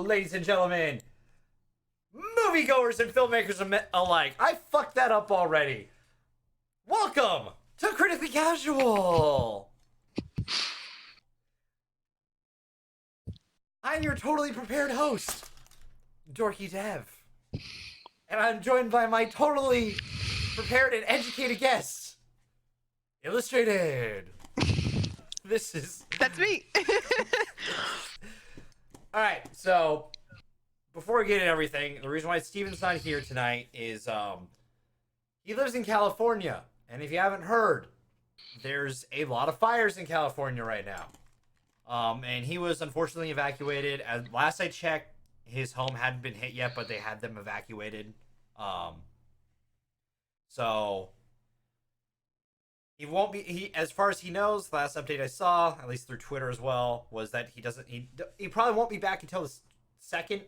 ladies and gentlemen, moviegoers and filmmakers alike. I fucked that up already. Welcome to Critically Casual. I'm your totally prepared host, DorkyDev. And I'm joined by my totally prepared and educated guests, Illiztrated. That's me. Alright, so before we get into everything, the reason why Steven's not here tonight is he lives in California. And if you haven't heard, there's a lot of fires in California right now. And he was unfortunately evacuated. As last I checked, his home hadn't been hit yet, but they had them evacuated. So he won't be. As far as he knows, the last update I saw, at least through Twitter as well, was that he probably won't be back until the second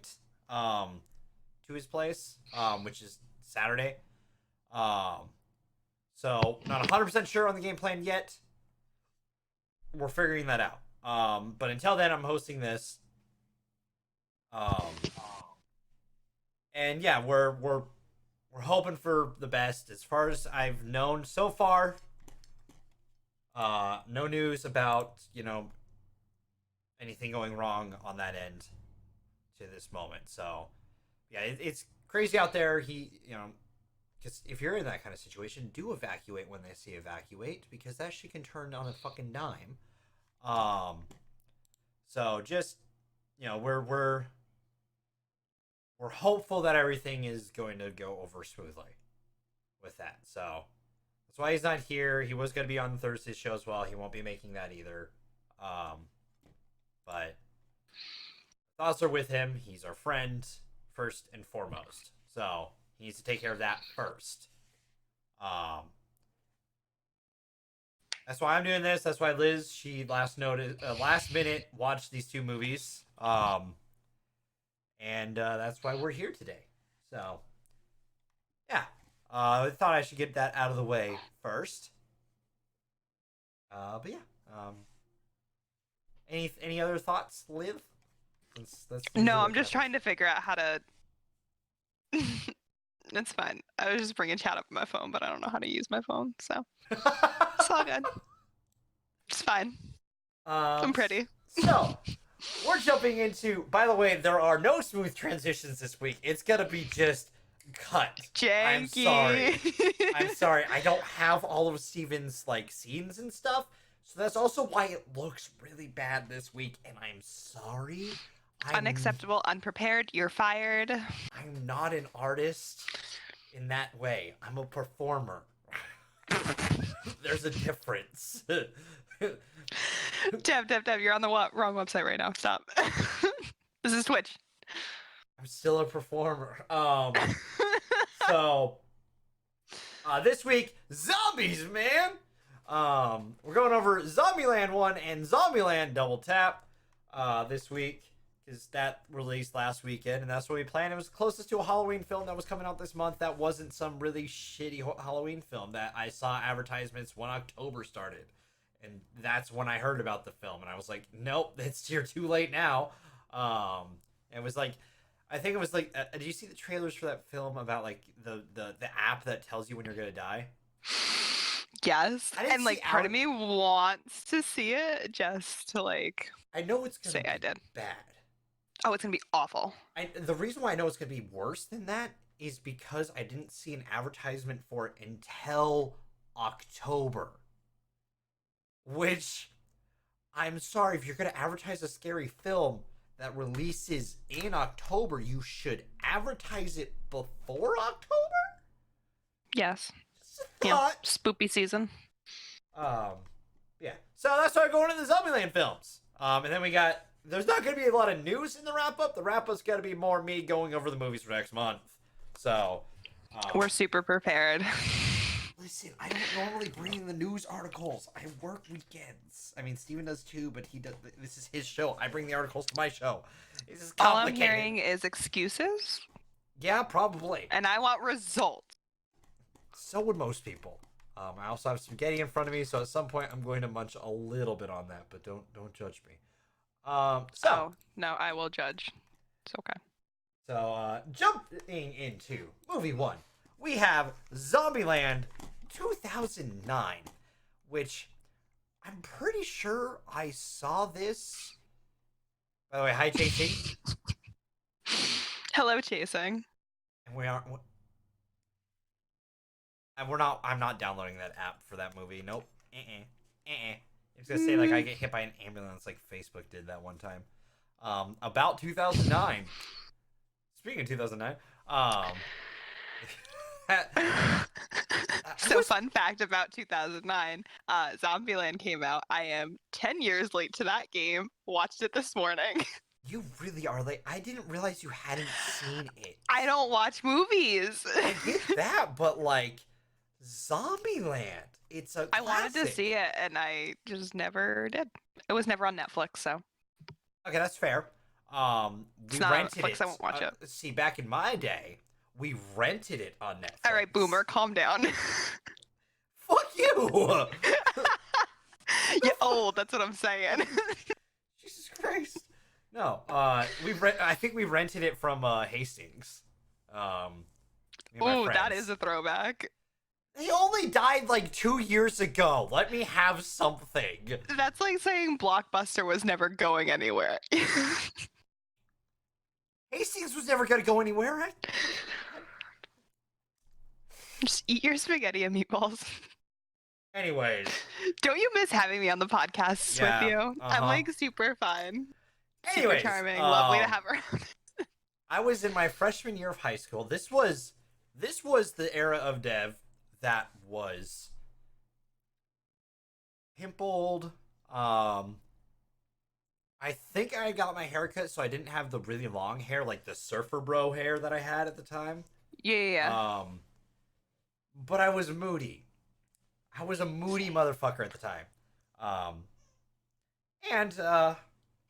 to his place, which is Saturday. So not 100% sure on the game plan yet. We're figuring that out. But until then, I'm hosting this. And yeah, we're hoping for the best. As far as I've known so far, no news about, anything going wrong on that end to this moment. So yeah, it's crazy out there. Because if you're in that kind of situation, do evacuate when they say evacuate, because that shit can turn on a fucking dime. So just, we're hopeful that everything is going to go over smoothly with that. So that's why he's not here. He was going to be on Thursday's show as well. He won't be making that either. But thoughts are with him. He's our friend first and foremost. So he needs to take care of that first. That's why I'm doing this. That's why Liz, she last minute watched these two movies. And that's why we're here today. So, yeah. I thought I should get that out of the way first. But yeah. Any other thoughts, Liv? No, I'm just trying to figure out how to... It's fine. I was just bringing chat up on my phone, but I don't know how to use my phone, so... It's all good. It's fine. I'm pretty. So, we're jumping into... By the way, there are no smooth transitions this week. It's gonna be just cut. Janky. I'm sorry. I don't have all of Steven's, scenes and stuff. So that's also why it looks really bad this week, and I'm sorry. Unacceptable, unprepared, you're fired. I'm not an artist in that way. I'm a performer. There's a difference. Dev, you're on the wrong website right now. Stop. This is Twitch. I'm still a performer. So, this week, zombies, man! We're going over ZombieLand 1 and ZombieLand Double Tap this week, because that released last weekend, and that's what we planned. It was closest to a Halloween film that was coming out this month. That wasn't some really shitty Halloween film that I saw advertisements when October started, and that's when I heard about the film, and I was like, nope, you're too late now. It was like, I think it was like, did you see the trailers for that film about the app that tells you when you're gonna die? Yes, and part of me wants to see it just to I know it's gonna say be I did bad. Oh, it's gonna be awful. The reason why I know it's gonna be worse than that is because I didn't see an advertisement for it until October. Which, I'm sorry, if you're gonna advertise a scary film that releases in October, you should advertise it before October? Yes. Yeah, spoopy season. Yeah. So that's why we're going into the ZombieLand films. And then there's not going to be a lot of news in the wrap-up. The wrap-up's got to be more me going over the movies for next month. So, we're super prepared. Listen, I don't normally bring in the news articles. I work weekends. I mean, Steven does too, but this is his show. I bring the articles to my show. It's just complicated. All I'm hearing is excuses. Yeah, probably. And I want results. So would most people. I also have spaghetti in front of me, so at some point I'm going to munch a little bit on that, but don't judge me. No, I will judge. It's okay. So, jumping into movie one, we have ZombieLand 2009, which I'm pretty sure I saw this. By the way, hi, JC. Hello, Chasing. And we aren't. And we're not. I'm not downloading that app for that movie. Nope. It's gonna say like I get hit by an ambulance, like Facebook did that one time. About 2009. Speaking of 2009, So fun fact about 2009, ZombieLand came out. I am 10 years late to that game. Watched it this morning. You really are late. I didn't realize you hadn't seen it. I don't watch movies. I get that, but like ZombieLand, it's a classic. I wanted to see it, and I just never did. It was never on Netflix, so. Okay, that's fair. We rented Netflix, it. I won't watch it. See, back in my day, we rented it on Netflix. All right, Boomer, calm down. Fuck you! You're old, that's what I'm saying. Jesus Christ. No, I think we rented it from Hastings. Ooh, that is a throwback. He only died like 2 years ago. Let me have something. That's like saying Blockbuster was never going anywhere. Hastings was never gonna go anywhere, right? Just eat your spaghetti and meatballs. Anyways. Don't you miss having me on the podcast with you? I'm like super fun. Anyways, super charming, lovely to have around. I was in my freshman year of high school. This was the era of Dev that was pimpled. I think I got my haircut, so I didn't have the really long hair, like the surfer bro hair that I had at the time. Yeah. But I was moody. I was a moody motherfucker at the time. And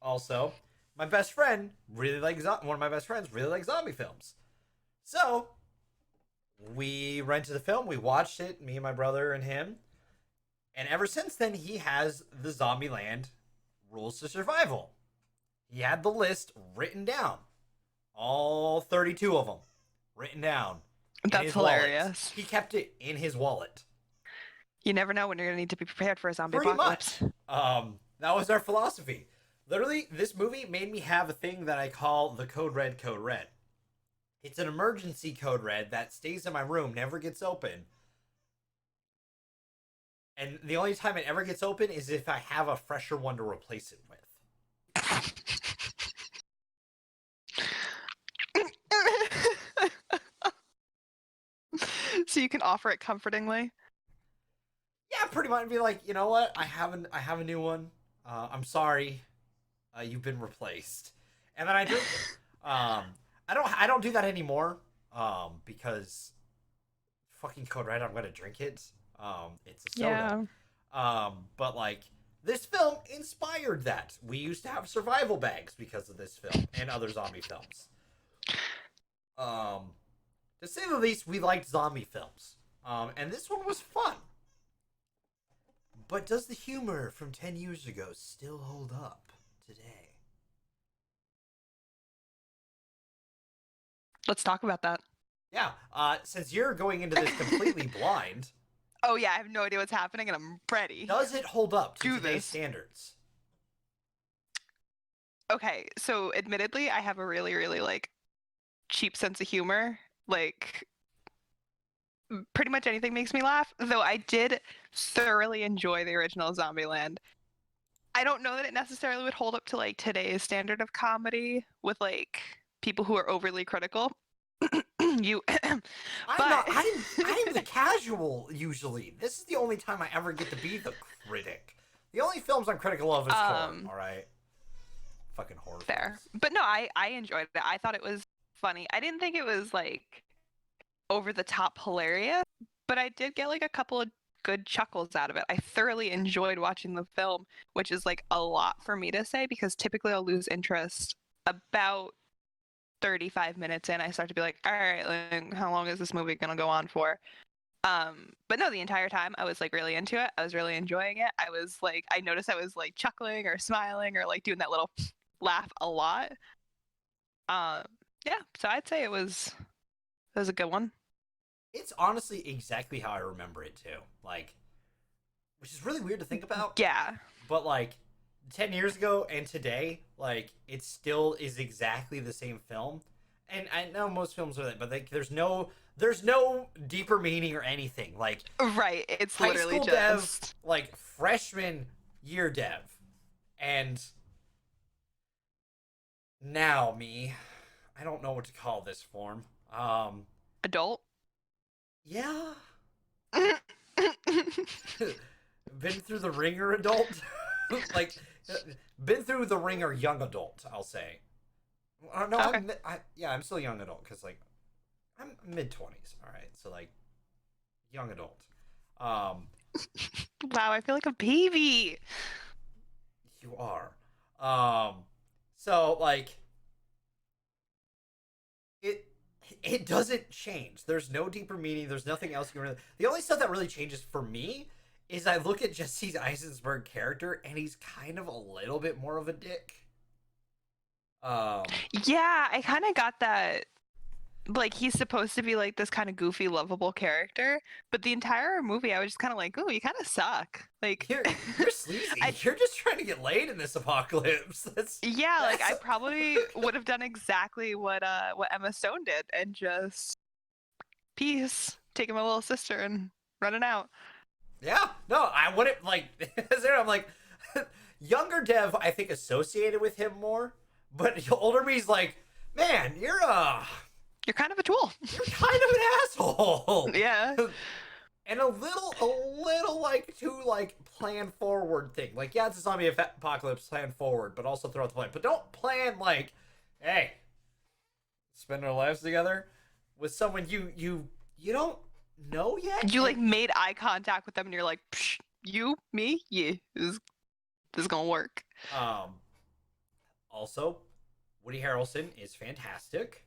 also, my best friend really likes one of my best friends really likes zombie films. So we rented the film, we watched it, me and my brother and him. And ever since then, he has the ZombieLand rules to survival. He had the list written down. All 32 of them written down. That's hilarious. Wallet. He kept it in his wallet. You never know when you're going to need to be prepared for a zombie Pretty apocalypse. Much. That was our philosophy. Literally, this movie made me have a thing that I call the Code Red, Code Red. It's an emergency code red that stays in my room, never gets open. And the only time it ever gets open is if I have a fresher one to replace it with. So you can offer it comfortingly? Yeah, pretty much. Be like, you know what? I have a new one. I'm sorry. You've been replaced. And then I drink it. I don't do that anymore. Because fucking Code Red, I'm gonna drink it. It's a soda. Yeah. But like this film inspired that. We used to have survival bags because of this film and other zombie films. To say the least, we liked zombie films. And this one was fun. But does the humor from 10 years ago still hold up today? Let's talk about that. Yeah, since you're going into this completely blind. Oh yeah, I have no idea what's happening and I'm ready. Does it hold up to today's standards? Okay, so admittedly, I have a really, really like cheap sense of humor. Like pretty much anything makes me laugh, though I did thoroughly enjoy the original ZombieLand. I don't know that it necessarily would hold up to like today's standard of comedy with like people who are overly critical. I'm the casual usually. This is the only time I ever get to be the critic. The only films I'm critical of is horror, alright? Fucking horror. Fair. Films. But no, I enjoyed it. I thought it was funny. I didn't think it was like over the top hilarious, but I did get like a couple of good chuckles out of it. I thoroughly enjoyed watching the film, which is like a lot for me to say because typically I'll lose interest about 35 minutes in. I start to be like, all right, like, how long is this movie gonna go on for? But no, the entire time I was like really into it. I was really enjoying it. I was like, I noticed I was like chuckling or smiling or like doing that little laugh a lot. Yeah, so I'd say it was a good one. It's honestly exactly how I remember it too. Like, which is really weird to think about, Yeah. but like 10 years ago and today, like it still is exactly the same film. And I know most films are that, but like there's no deeper meaning or anything. Like Right. It's high literally school dev, just like freshman year dev, and now me. I don't know what to call this form. adult. Yeah, been through the ringer adult, like been through the ringer young adult. I'll say. No, Okay. yeah, I'm still young adult because like I'm mid 20s. All right, so like young adult. Um, Wow, I feel like a baby. you are. Um, so like it it doesn't change. There's no deeper meaning. There's nothing else you can really. The only stuff that really changes for me is I look at Jesse Eisenberg character and he's kind of a little bit more of a dick. Um, Yeah, I kind of got that. Like, he's supposed to be like this kind of goofy, lovable character, but the entire movie, I was just kind of like, "Ooh, you kind of suck." Like, you're sleazy. I You're just trying to get laid in this apocalypse. yeah, like That's I probably would have done exactly what Emma Stone did and just peace, taking my little sister and running out. yeah. No, I wouldn't like. I'm like younger Dev. I think associated with him more, but older me's like, man, You're kind of a tool. you're kind of an asshole. Yeah. And a little like too like plan forward thing. Like, yeah, it's a zombie apocalypse, plan forward, but also throughout the plan. But don't plan like, hey, spend our lives together with someone you don't know yet. You like made eye contact with them and you're like, Psh, you, me, yeah, this is gonna work. Um. Also, Woody Harrelson is fantastic.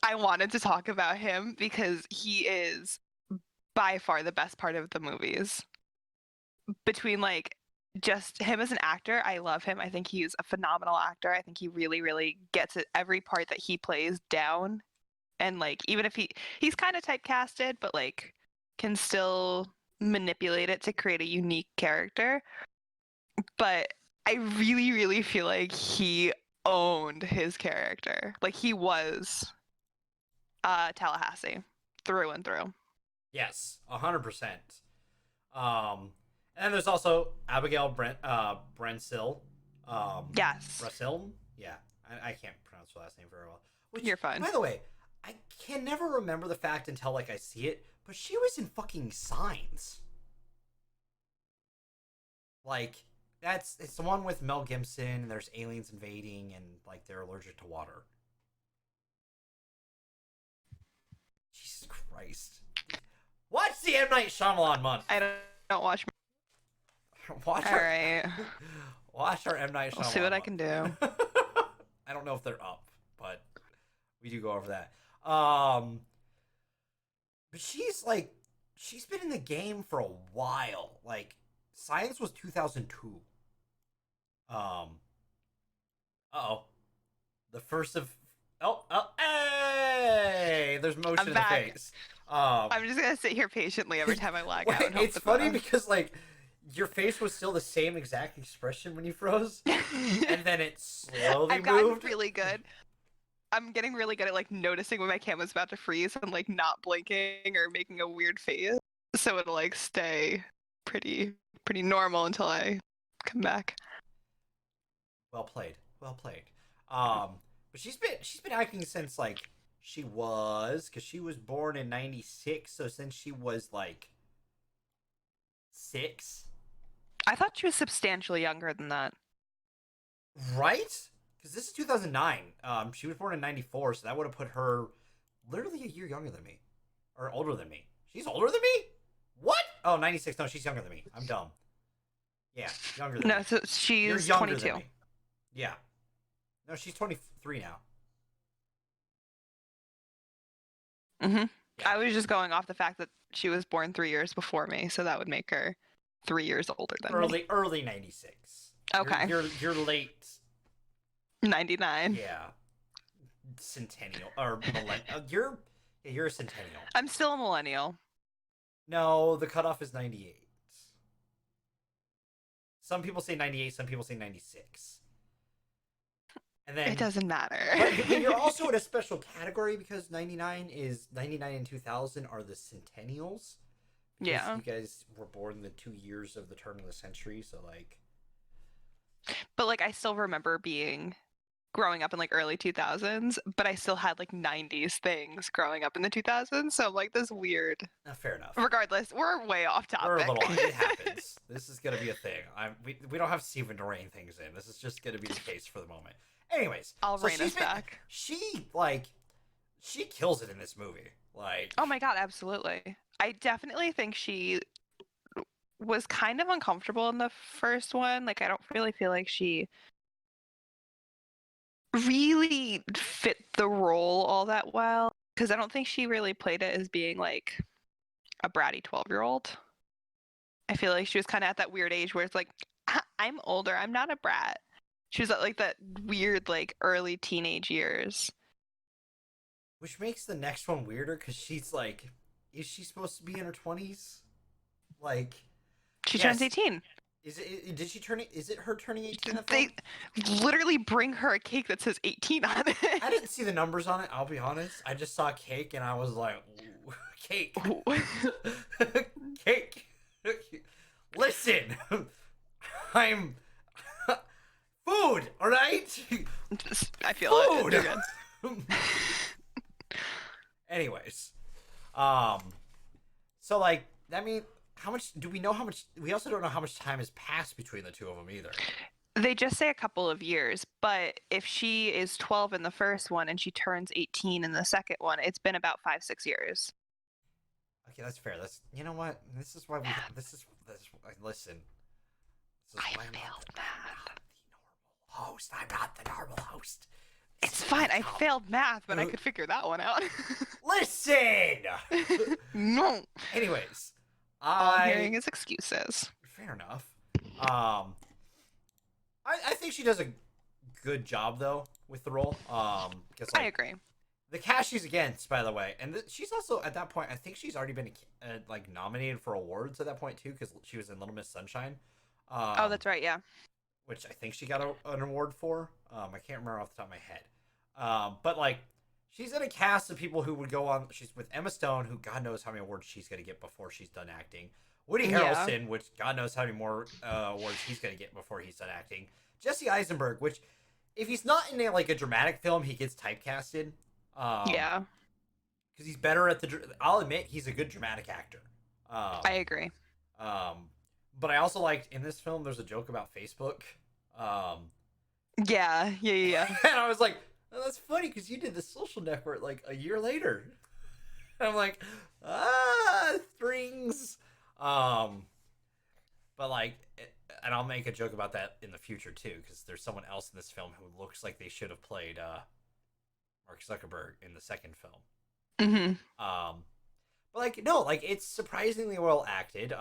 I wanted to talk about him because he is by far the best part of the movies. Between like just him as an actor, I love him. I think he's a phenomenal actor. I think he really, really gets it every part that he plays down. And like even if he's kind of typecasted, but like can still manipulate it to create a unique character. But I really, really feel like he owned his character. Like he was Tallahassee through and through. Yes, 100%. And then there's also Abigail Brensill. Yes, Brasil? Yeah, I can't pronounce her last name very well. Which, you're fine. by the way, I can never remember the fact until like I see it, but she was in fucking Signs. Like, it's the one with Mel Gibson, and there's aliens invading, and like they're allergic to water. Jesus Christ! Watch the M Night Shyamalan month. I don't watch. Watch All right, Watch our M Night Shyamalan. I'll see what I month. can do. I don't know if they're up, but we do go over that. But she's been in the game for a while. Like Science was 2002. Uh-oh. The first of hey, there's motion I'm in back. the face. I'm just gonna sit here patiently every time I lag out. And hope It's that funny because like your face was still the same exact expression when you froze, and then it slowly I've gotten moved. really good. I'm getting really good at like noticing when my camera's about to freeze and like not blinking or making a weird face, so it'll like stay pretty normal until I come back. Well played. Well played. But she's been acting since like because she was born in '96, so since she was like 6, I thought she was substantially younger than that. right? Because this is 2009. She was born in '94, so that would have put her literally a year younger than me, or older than me. She's older than me. What? Oh, '96. No, she's younger than me. I'm dumb. Yeah, younger than me. No, so You're she's younger 22. than me. Yeah. No, she's 23 now. Mm-hmm. Yeah. I was just going off the fact that she was born 3 years before me, so that would make her 3 years older than me. Early '96. Okay. You're late 99. Yeah, centennial or millennial. You're a centennial. I'm still a millennial. No, the cutoff is 98. Some people say 98. Some people say 96. And then It doesn't matter. but you're also in a special category because 99 and 2000 are the centennials. Yeah. You guys were born the 2 years of the turn of the century, so like. But like I still remember growing up in like early 2000s, but I still had like 90s things growing up in the 2000s. So I'm like this weird. Fair enough. Regardless, we're way off topic. We're a little. It happens. This is gonna be a thing. We don't have Steven to rein things in. This is just gonna be the case for the moment. Anyways, I'll rein us back. She kills it in this movie. Like. Oh my god, absolutely. I definitely think she was kind of uncomfortable in the first one. Like I don't really feel like she really fit the role all that well because I don't think she really played it as being like a bratty 12-year-old. I feel like she was kind of at that weird age where it's like I'm older, I'm not a brat. She was at like that weird like early teenage years, which makes the next one weirder because she's like, is she supposed to be in her 20s? Like, she turns 18. Did she turn it? Is it her turning 18? They literally bring her a cake that says 18 on it. I didn't see the numbers on it. I'll be honest. I just saw cake and I was like, ooh, cake, cake. Listen, I'm food. All right. I feel food. it. Good. Anyways, so like that means. How much do we know? How much? We also don't know how much time has passed between the two of them either. They just say a couple of years, but if she is 12 in the first one and she turns 18 in the second one, it's been about 5-6 years. Okay, that's fair. You know what? This is why listen. This is I why failed math. The normal host. I'm not the normal host. It's fine. I failed math, but I could figure that one out. Listen. No. Anyways. All I'm hearing is excuses. Fair enough. I think she does a good job though with the role. Because I agree. The cast she's against, by the way, and she's also at that point. I think she's already been like nominated for awards at that point too, because she was in Little Miss Sunshine. Oh, that's right. Yeah. Which I think she got an award for. I can't remember off the top of my head. But like. She's in a cast of people who would go on. She's with Emma Stone, who God knows how many awards she's going to get before she's done acting. Woody Harrelson, which God knows how many more awards he's going to get before he's done acting. Jesse Eisenberg, which if he's not in a dramatic film, he gets typecasted. Yeah. Because he's better at I'll admit, he's a good dramatic actor. I agree. But I also liked in this film, there's a joke about Facebook. Yeah. And I was like, oh, that's funny because you did The Social Network like a year later. And I'm like, strings. But like, and I'll make a joke about that in the future too, because there's someone else in this film who looks like they should have played Mark Zuckerberg in the second film. Mm-hmm. But like, no, like it's surprisingly well acted.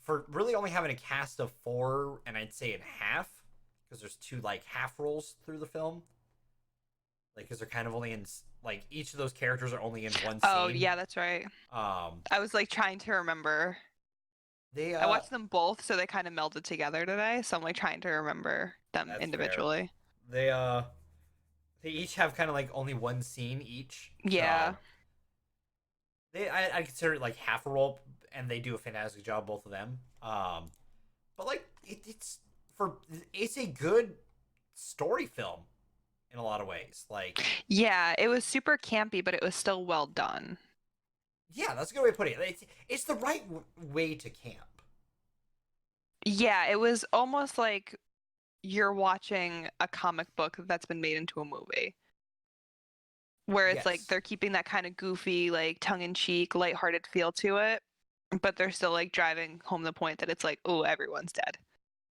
For really only having a cast of 4, and I'd say in half, because there's 2 like half roles through the film. Like, because they're kind of only in, like, each of those characters are only in one scene. Oh, yeah, that's right. I was, like, trying to remember. I watched them both, so they kind of melded together today, so I'm, like, trying to remember them individually. Fair. They each have kind of, like, only one scene each. Yeah. So I consider it, like, half a role, and they do a fantastic job, both of them. But, like, it's a good story film. In a lot of ways, like it was super campy, but it was still well done. Yeah, that's a good way to put it. It's the right way to camp. Yeah, it was almost like you're watching a comic book that's been made into a movie, where it's like they're keeping that kind of goofy, like tongue-in-cheek, lighthearted feel to it, but they're still like driving home the point that it's like, oh, everyone's dead.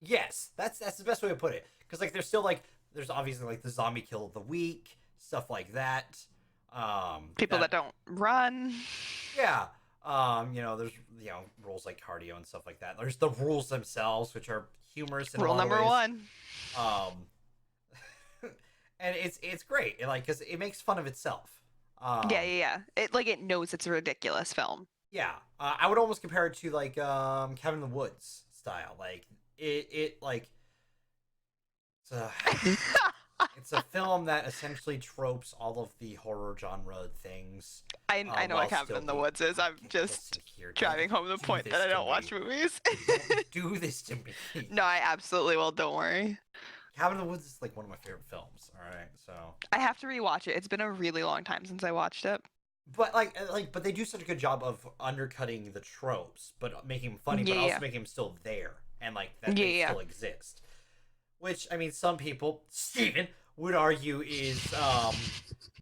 Yes, that's the best way to put it, because like they're still like. There's obviously like the zombie kill of the week, stuff like that. People that don't run. Yeah. There's rules like cardio and stuff like that. There's the rules themselves, which are humorous in Rule a lot of number ways. 1. and it's great, like, because it makes fun of itself. Yeah. It knows it's a ridiculous film. Yeah, I would almost compare it to like Cabin in the Woods style. Like it like it's a it's a film that essentially tropes all of the horror genre things. I know what Cabin in the Woods is. I'm just driving home the point that I don't watch movies. Don't do this to me. No, I absolutely will. Don't worry. Cabin in the Woods is like one of my favorite films. All right, so I have to rewatch it. It's been a really long time since I watched it. but but they do such a good job of undercutting the tropes, but making them funny, but Yeah. also making them still there and like that they Yeah. still exist. Which I mean, some people, Steven, would argue is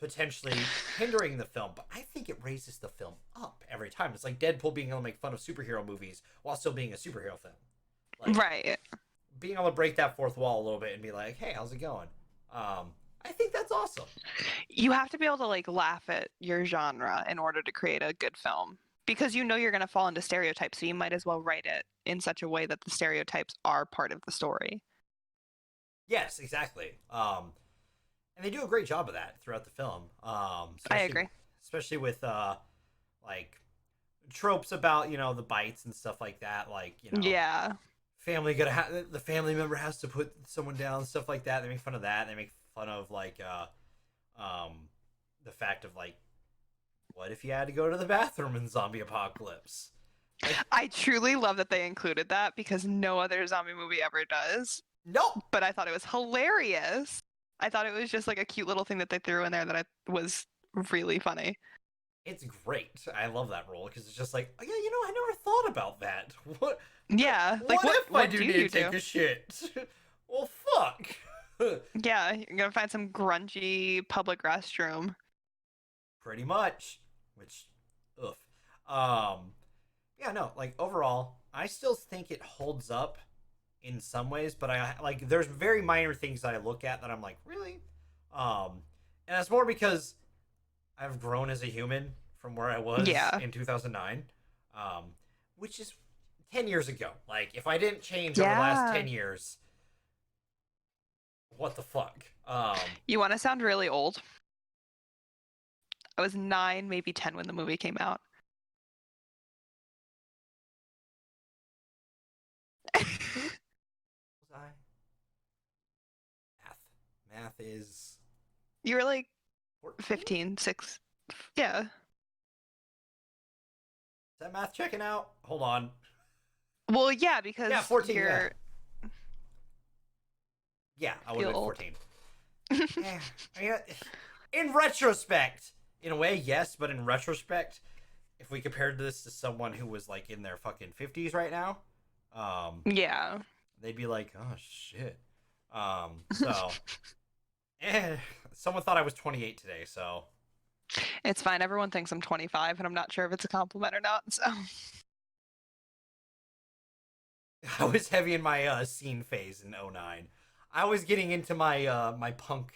potentially hindering the film, but I think it raises the film up every time. It's like Deadpool being able to make fun of superhero movies while still being a superhero film. Like, Right. being able to break that fourth wall a little bit and be like, "Hey, how's it going?" I think that's awesome. You have to be able to like laugh at your genre in order to create a good film because you know you're going to fall into stereotypes, so you might as well write it in such a way that the stereotypes are part of the story. Yes, exactly. And they do a great job of that throughout the film. I agree. Especially with like tropes about the bites and stuff like that. Like Yeah. the family member has to put someone down, stuff like that. They make fun of that. They make fun of like the fact of like, what if you had to go to the bathroom in zombie apocalypse? Like, I truly love that they included that because no other zombie movie ever does. nope. But I thought it was hilarious. I thought it was just like a cute little thing that they threw in there that was really funny. It's great. I love that role because it's just like, oh, yeah, I never thought about that. What? Yeah. Like What if I do need you to take a shit? Well, fuck. Yeah, you're gonna find some grungy public restroom. Pretty much. Which, ugh. Yeah, no, like overall, I still think it holds up in some ways, but I like there's very minor things that I look at that I'm like, really? And that's more because I've grown as a human from where I was in 2009, which is 10 years ago. Like, if I didn't change over the last 10 years, what the fuck? You want to sound really old? I was 9, maybe 10 when the movie came out. Was I? Math is... You were like 14? 15, 6. Yeah. Is that math checking out? Hold on. Well, yeah, because 14, you're... Yeah, I would have been 14. Yeah, I mean, in retrospect, in a way, yes, but in retrospect, if we compared this to someone who was like in their fucking 50s right now, yeah, they'd be like, oh shit. So, someone thought I was 28 today, so it's fine. Everyone thinks I'm 25, and I'm not sure if it's a compliment or not. So, I was heavy in my scene phase in 09. I was getting into my my punk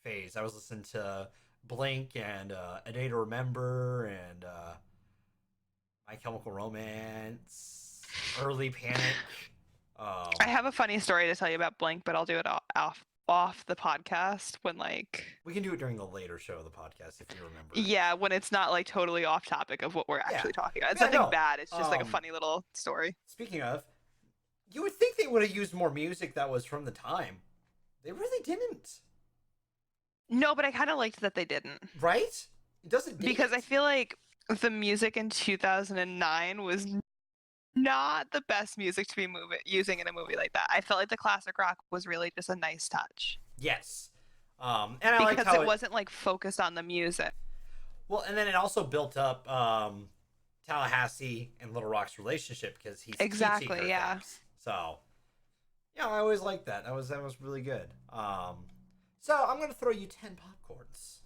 phase. I was listening to Blink and A Day to Remember and My Chemical Romance, Early Panic. I have a funny story to tell you about Blink, but I'll do it off the podcast when like we can do it during the later show of the podcast if you remember. Yeah, when it's not like totally off topic of what we're actually talking about. It's nothing bad. It's just like a funny little story. Speaking of, you would think they would have used more music that was from the time. They really didn't. No, but I kind of liked that they didn't. Right? It doesn't because I feel like the music in 2009 was not the best music to be using in a movie like that. I felt like the classic rock was really just a nice touch. Yes. And I liked because how it wasn't like focused on the music. Well, and then it also built up Tallahassee and Little Rock's relationship because he's exactly, yeah. Things. So, yeah, I always liked that. That was really good. So I'm gonna throw you 10 popcorns.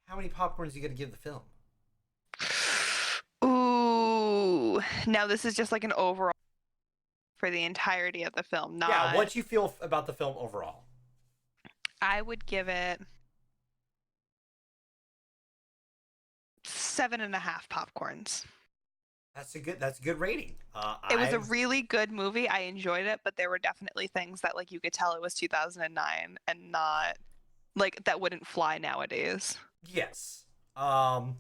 How many popcorns are you gonna give the film? Ooh, now this is just like an overall for the entirety of the film. Not... Yeah, what do you feel about the film overall? I would give it 7.5 popcorns. That's a good rating. It was a really good movie. I enjoyed it, but there were definitely things that like you could tell it was 2009 and not like that wouldn't fly nowadays. Yes. I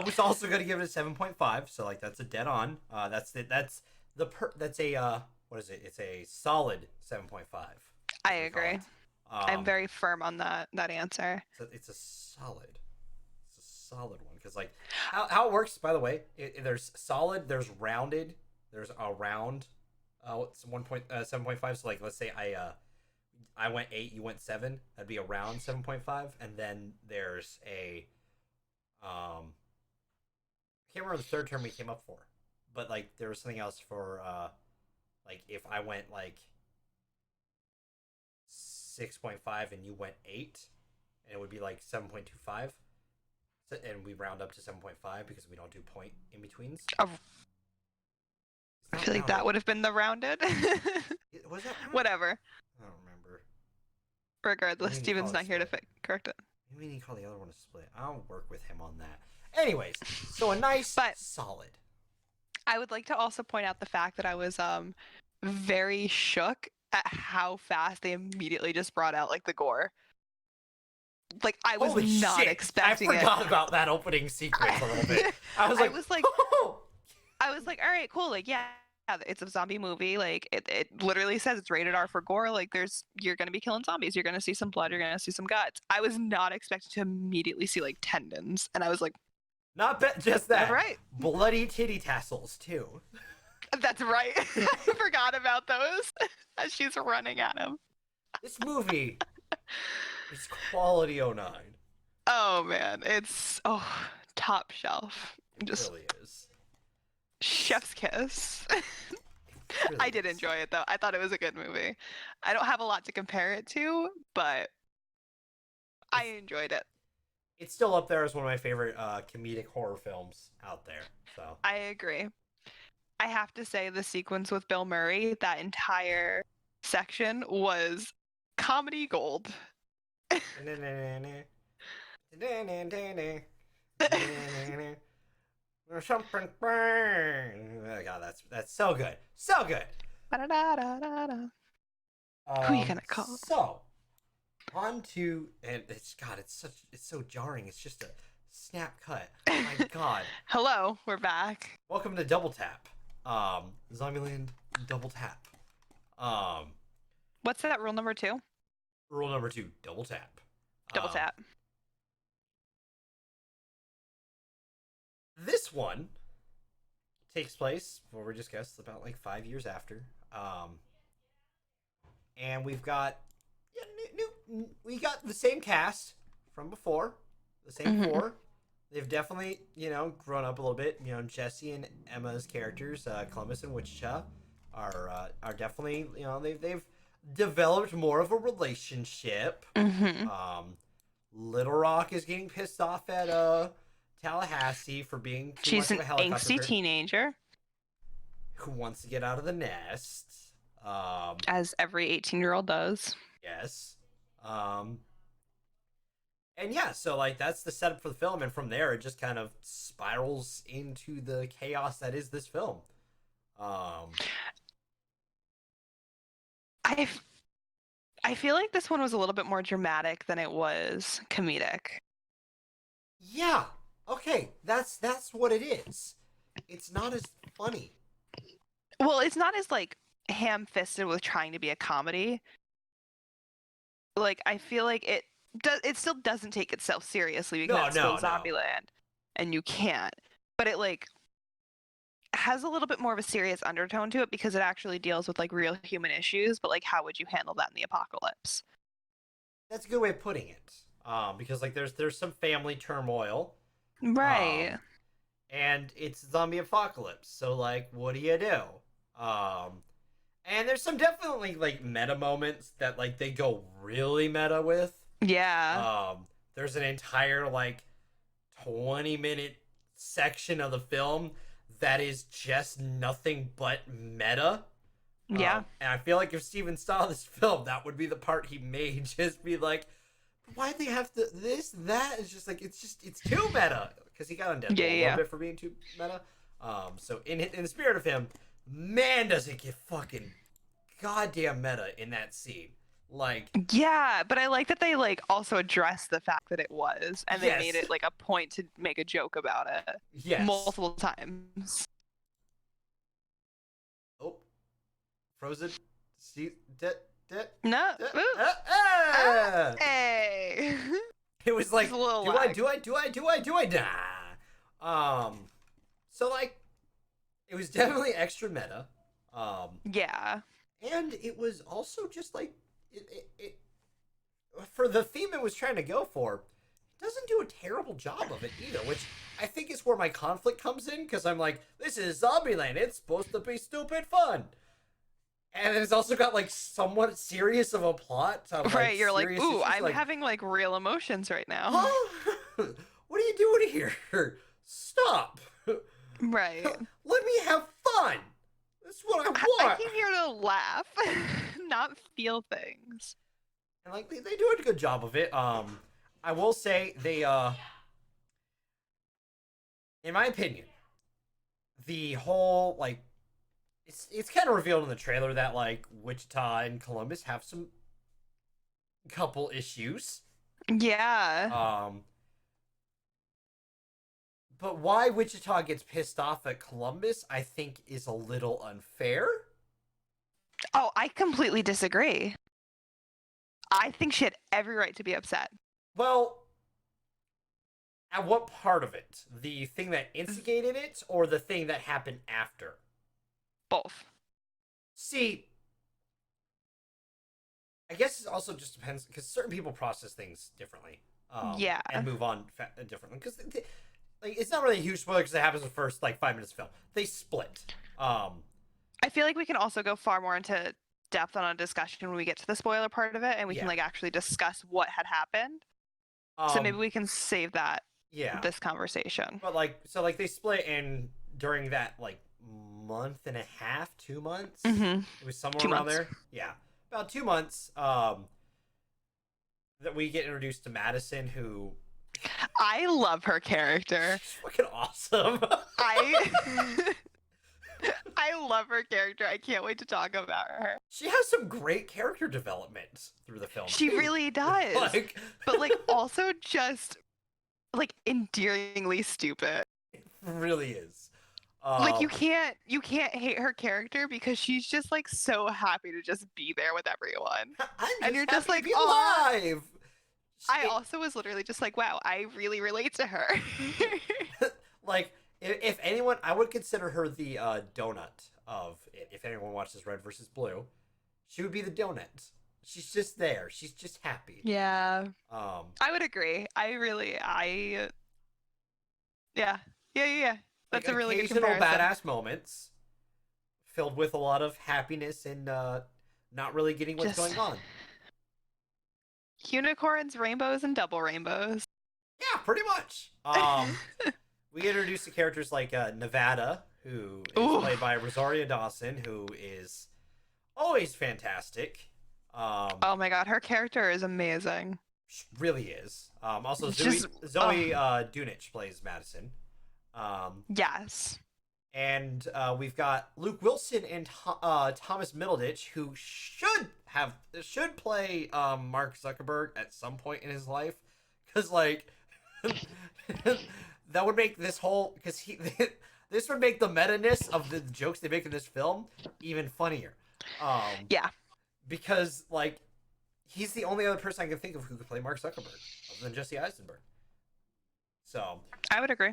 was also gonna give it a 7.5, so like that's a dead on. That's a what is it? It's a solid 7.5. I agree. I'm Um, very firm on that answer. so it's a solid. It's a solid one because like how it works. By the way, there's solid, there's rounded, there's a round. It's 7.5. So like let's say I went 8, you went 7. That'd be a round 7.5, and then there's a I can't remember the third term we came up for, but like there was something else for like if I went like 6.5 and you went 8, and it would be like 7.25. So, and we round up to 7.5 because we don't do point in betweens. Oh, I feel like that would have been the rounded. Was that rounded? Whatever. I don't remember. Regardless, Steven's not here to correct it. Maybe we need to call the other one a split. I'll work with him on that. Anyways, so a nice, solid. I would like to also point out the fact that I was very shook at how fast they immediately just brought out like the gore. Like I was Holy not shit. expecting it. I forgot about that opening sequence a little bit. I was like, oh! I was like, all right, cool. Like, yeah, it's a zombie movie. Like, it literally says it's rated R for gore. Like, you're gonna be killing zombies. You're gonna see some blood. You're gonna see some guts. I was not expecting to immediately see like tendons, and I was like, just that. Right. Bloody titty tassels too. That's right. I forgot about those as she's running at him. This movie is quality 09. Oh man, it's top shelf. Just It really is. chef's kiss. Really I did enjoy it though. I thought it was a good movie. I don't have a lot to compare it to, but I enjoyed it. It's still up there as one of my favorite comedic horror films out there. So I agree. I have to say the sequence with Bill Murray, that entire section was comedy gold. Oh God, that's so good, so good. Who you gonna call? So on to, and it's so jarring. It's just a snap cut. Oh my God. Hello, we're back. Welcome to Double Tap. ZombieLand Double Tap. What's that rule number 2? Rule number 2, double tap. Double tap. This one takes place, what we just guessed, about like 5 years after. And we've got we got the same cast from before, the same 4. They've definitely, grown up a little bit. Jesse and Emma's characters, Columbus and Wichita, are definitely, they've developed more of a relationship. Little Rock is getting pissed off at Tallahassee for being too much of a helicopter. She's an angsty teenager who wants to get out of the nest. As every 18-year-old does. Yes. And yeah, so like that's the setup for the film, and from there it just kind of spirals into the chaos that is this film. I feel like this one was a little bit more dramatic than it was comedic. Yeah. Okay, that's what it is. It's not as funny. Well, it's not as like ham-fisted with trying to be a comedy. Like I feel like it still doesn't take itself seriously because it's still ZombieLand, and you can't. But it like has a little bit more of a serious undertone to it because it actually deals with like real human issues. But like, how would you handle that in the apocalypse? That's a good way of putting it. Because like there's some family turmoil, right? And it's zombie apocalypse. So like, what do you do? And there's some definitely like meta moments that like they go really meta with. Yeah. There's an entire like 20-minute section of the film that is just nothing but meta. Yeah. And I feel like if Steven saw this film, that would be the part he made. Just be like, why'd they have to that? It's just like it's too meta because he got on Deadpool a little bit for being too meta. So in the spirit of him, man, does it get fucking goddamn meta in that scene. Like, Yeah, but I like that they like also addressed the fact that it was, and they Yes. made it like a point to make a joke about it yes. multiple times. Oh, frozen. See, No, ooh, hey. It was like, There's a little do lag. I? Nah. So like, it was definitely extra meta. Yeah. And it was also just like, it for the theme it was trying to go for, it doesn't do a terrible job of it either, which I think is where my conflict comes in, because I'm like, this is Zombieland, it's supposed to be stupid fun. And it's also got like somewhat serious of a plot. Right, you're like, serious ooh, issues, I'm having like real emotions right now. huh? What are you doing here? Stop. Right. Let me have fun. That's what I I want. came here to laugh, not feel things. And like they do a good job of it. I will say they in my opinion, the whole like it's kind of revealed in the trailer that like Wichita and Columbus have some couple issues. Yeah. But why Wichita gets pissed off at Columbus, I think, is a little unfair. Oh, I completely disagree. I think she had every right to be upset. Well, at what part of it? The thing that instigated it, or the thing that happened after? Both. See, I guess it also just depends, because certain people process things differently. Yeah. And move on differently. Because like, it's not really a huge spoiler because it happens in the first like 5 minutes of film. They split. I feel like we can also go far more into depth on a discussion when we get to the spoiler part of it, and we can Yeah. like actually discuss what had happened. So maybe we can save that yeah. this conversation. But like, so like they split, and during that like month and a half, 2 months, Mm-hmm. it was somewhere 2 around months. there. Yeah, about 2 months. That we get introduced to Madison, who I love her character. she's fucking awesome. I I love her character. I can't wait to talk about her. She has some great character development through the film. She too. really does. Like, But like also just like endearingly stupid. it really is. Like you can't hate her character because she's just like so happy to just be there with everyone. I'm you're just just happy like, to be "Aw." alive. I also was literally just like, wow, I really relate to her. Like, if anyone, I would consider her the donut of it. If anyone watches Red versus Blue, she would be the donut. She's just there. She's just happy. Yeah. Um, I would agree. Yeah. That's like a really good occasional comparison. badass moments filled with a lot of happiness and not really getting what's Just- going on. Unicorns, rainbows, and double rainbows. Yeah, pretty much. We introduced the characters like Nevada, who is Ooh. played by Rosario Dawson, who is always fantastic. Oh my god, her character is amazing. She really is. Also, Just- Zoe Dunich plays Madison. Yes. And we've got Luke Wilson and Thomas Middleditch, who should play Mark Zuckerberg at some point in his life, because like that would make this whole this would make the meta-ness of the jokes they make in this film even funnier. Yeah. Because like he's the only other person I can think of who could play Mark Zuckerberg other than Jesse Eisenberg. So I would agree.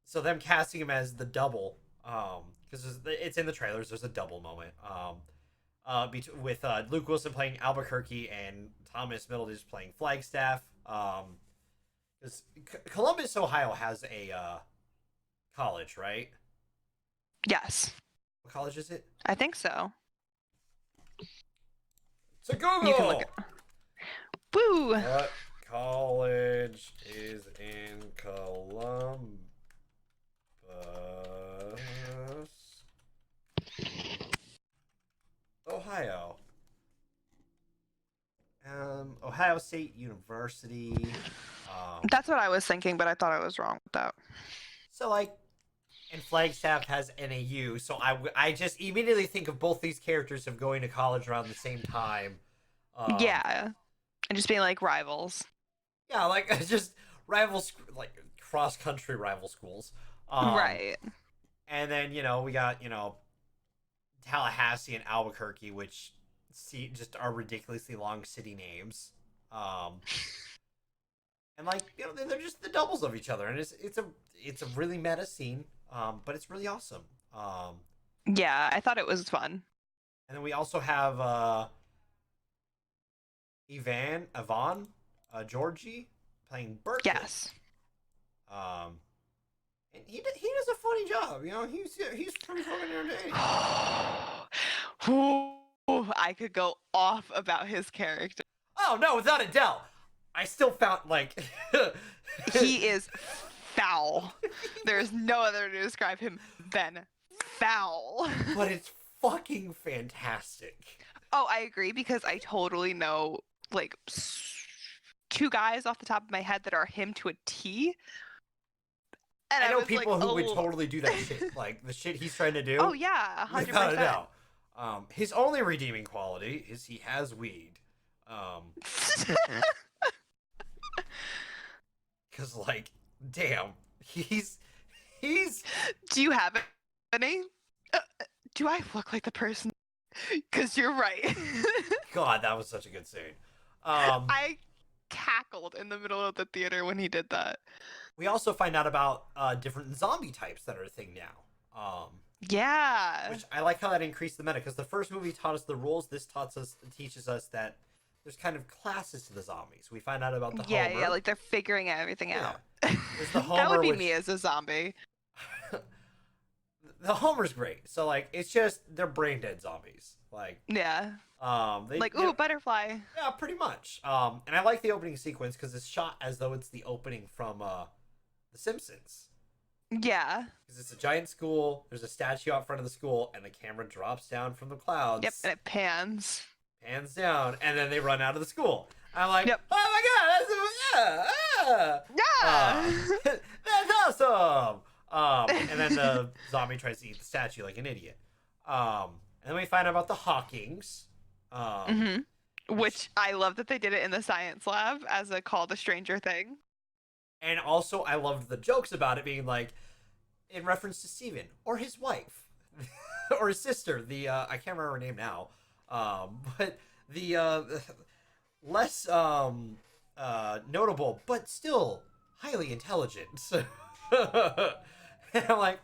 So them casting him as the double, because it's in the trailers. There's a double moment, with Luke Wilson playing Albuquerque and Thomas Middleditch playing Flagstaff. Because Columbus, Ohio, has a college, right? Yes. What college is it? I think so. So Google. You can look it. Woo! What college is in Columbus, Ohio? Ohio State University. That's what I was thinking, but I thought I was wrong with that. So like, and Flagstaff has NAU. So I just immediately think of both these characters of going to college around the same time. Yeah. And just being like rivals. Yeah, like just rivals, like cross country rival schools. Right. And then we got Tallahassee and Albuquerque, which just are ridiculously long city names. And like they're just the doubles of each other, and it's a really meta scene, but it's really awesome. Yeah, I thought it was fun. And then we also have Yvonne, Georgie playing Berkeley. Yes. And he does a funny job. He's pretty fucking entertaining. Ooh, I could go off about his character. Oh no, without a doubt. I still found like he is foul. There's no other to describe him than foul. But it's fucking fantastic. Oh, I agree, because I totally know like 2 guys off the top of my head that are him to a T. And I know people who would totally do that shit, like the shit he's trying to do. Oh yeah, 100%. Without a doubt. His only redeeming quality is he has weed. Because like, damn, he's. Do you have any? Do I look like the person? Because you're right. God, that was such a good scene. I cackled in the middle of the theater when he did that. We also find out about different zombie types that are a thing now. Yeah. Which I like how that increased the meta, because the first movie taught us the rules. This teaches us that there's kind of classes to the zombies. We find out about the Homer. Yeah, like they're figuring everything out. There's the Homer, that would be me as a zombie. The Homer's great. So like, it's just they're brain dead zombies. Like yeah. Like ooh, butterfly. Yeah, pretty much. And I like the opening sequence because it's shot as though it's the opening from The Simpsons. Yeah. Because it's a giant school. There's a statue out front of the school, and the camera drops down from the clouds. Yep, and it pans. Pans down, and then they run out of the school. I'm like, yep. Oh my god, that's awesome. And then the zombie tries to eat the statue like an idiot. And then we find out about the Hawkings. Which I love that they did it in the science lab as a call to Stranger Thing. And also, I loved the jokes about it being like, in reference to Steven, or his wife, or his sister, I can't remember her name now, but the less notable, but still highly intelligent. And I'm like,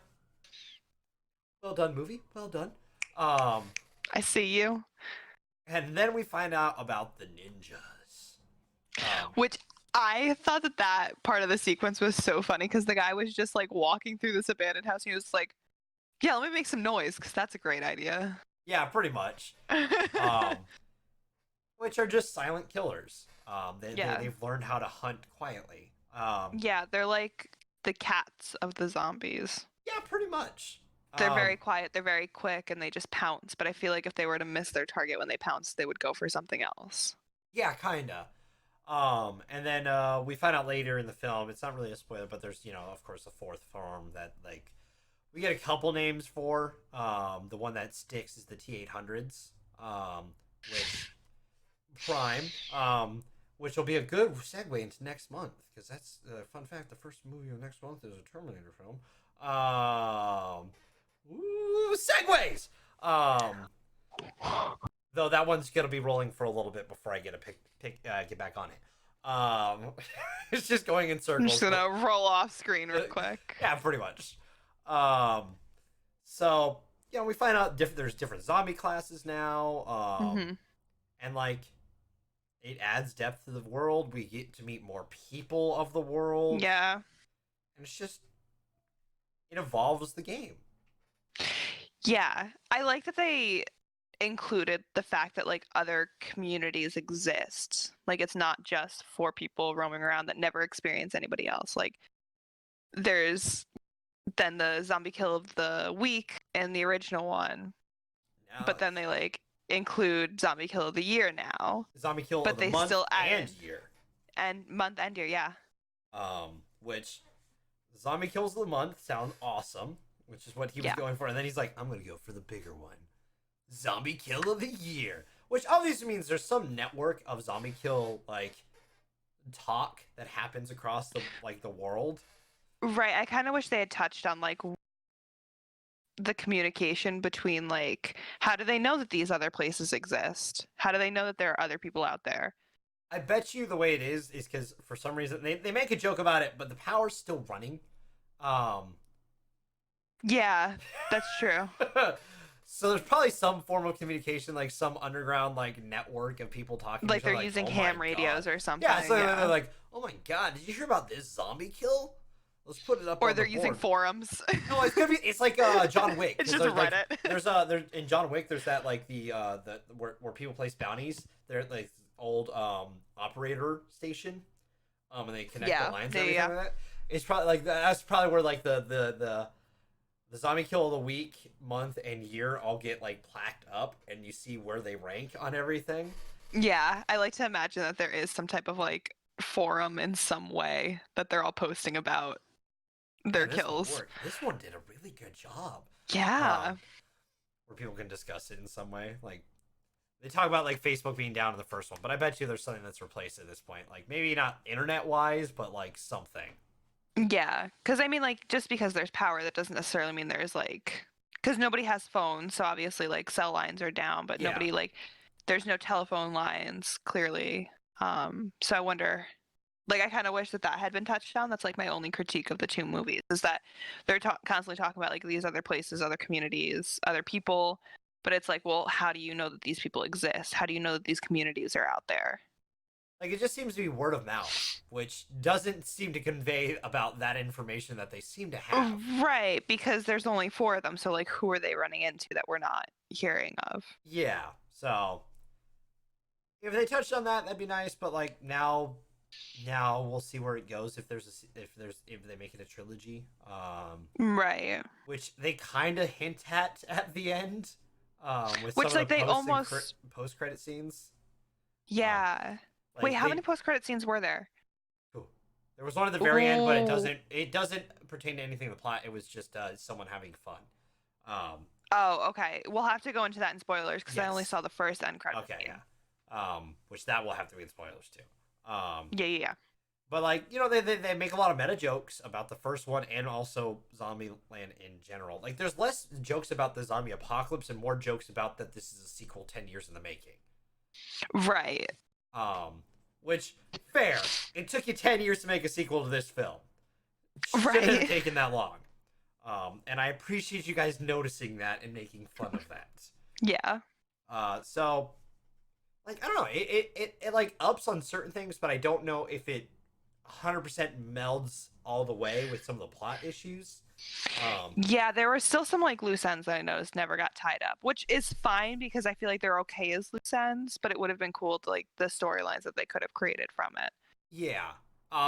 well done, movie, well done. I see you. And then we find out about the ninjas. Which I thought that part of the sequence was so funny, because the guy was just like walking through this abandoned house and he was like, yeah, let me make some noise, because that's a great idea. Yeah, pretty much. Which are just silent killers. They've learned how to hunt quietly. Yeah, they're like the cats of the zombies. Yeah, pretty much. They're very quiet, they're very quick, and they just pounce. But I feel like if they were to miss their target when they pounce, they would go for something else. Yeah, kinda. And then we find out later in the film, it's not really a spoiler, but there's, of course, a fourth form that, like, we get a couple names for. The one that sticks is the T-800s, which Prime, which will be a good segue into next month, because that's fun fact. The first movie of next month is a Terminator film. Segues. Though that one's gonna be rolling for a little bit before I get get back on it. It's just going in circles. I'm just gonna roll off screen real quick. Yeah, pretty much. So we find out there's different zombie classes now. And like, it adds depth to the world. We get to meet more people of the world. Yeah. And it's just, it evolves the game. Yeah. I like that they included the fact that like other communities exist. Like, it's not just 4 people roaming around that never experience anybody else. Like, there's then the zombie kill of the week in the original one. Now, but then they like include zombie kill of the year now. Zombie kill but of the they month still and year. And month and year, yeah. Which zombie kills of the month sound awesome. which is what he was Yeah. going for. And then he's like, I'm going to go for the bigger one. Zombie Kill of the Year. Which obviously means there's some network of zombie kill, like, talk that happens across the world. Right. I kind of wish they had touched on like the communication between like how do they know that these other places exist? How do they know that there are other people out there? I bet you the way it is because for some reason they make a joke about it, but the power's still running. Yeah, that's true. So there's probably some form of communication, like some underground like network of people talking. Like to each other, they're using oh ham my radios God. or something. Yeah, so they're like, oh my God, did you hear about this zombie kill? Let's put it up. Or on they're the using board. forums. No, it's gonna be. It's like John Wick. It's just there's, Reddit. Like, there's in John Wick. There's that like the where people place bounties. They're like old operator station. And they connect the lines and everything like that. It's probably like that's probably where like the zombie kill of the week, month, and year all get like plaqued up, and you see where they rank on everything. Yeah, I like to imagine that there is some type of like forum in some way that they're all posting about their kills. This one did a really good job. Yeah. Where people can discuss it in some way. Like they talk about like Facebook being down in the first one, but I bet you there's something that's replaced at this point. Like maybe not internet wise, but like something. Yeah, because I mean, like, just because there's power, that doesn't necessarily mean there's like, because nobody has phones, so obviously like cell lines are down, but nobody like, there's no telephone lines clearly. So I wonder, like, I kind of wish that had been touched on. That's like my only critique of the two movies is that they're constantly talking about like these other places, other communities, other people, but it's like, well, how do you know that these people exist? How do you know that these communities are out there? Like, it just seems to be word of mouth, which doesn't seem to convey about that information that they seem to have. Right, because there's only 4 of them, so, like, who are they running into that we're not hearing of? Yeah, so if they touched on that, that'd be nice, but, like, now we'll see where it goes if they make it a trilogy. Right. Which they kind of hint at the end, with which, some like, of the they almost post-credit scenes. Yeah. Like Wait, how many post-credit scenes were there? There was one at the very end, but it doesn't pertain to anything in the plot. It was just someone having fun. Oh, okay. We'll have to go into that in spoilers because I only Yes. saw the first end credit. Okay, yeah. Which that will have to be in spoilers too. Yeah. But like, you know, they make a lot of meta jokes about the first one and also ZombieLand in general. Like, there's less jokes about the zombie apocalypse and more jokes about that this is a sequel 10 years in the making. Right. Which, fair. It took you 10 years to make a sequel to this film. Shouldn't Right. have taken that long. And I appreciate you guys noticing that and making fun of that. Yeah. So, like, I don't know. It like ups on certain things, but I don't know if it 100% melds all the way with some of the plot issues. Yeah, there were still some like loose ends that I noticed never got tied up, which is fine because I feel like they're okay as loose ends, but it would have been cool to like the storylines that they could have created from it. Yeah.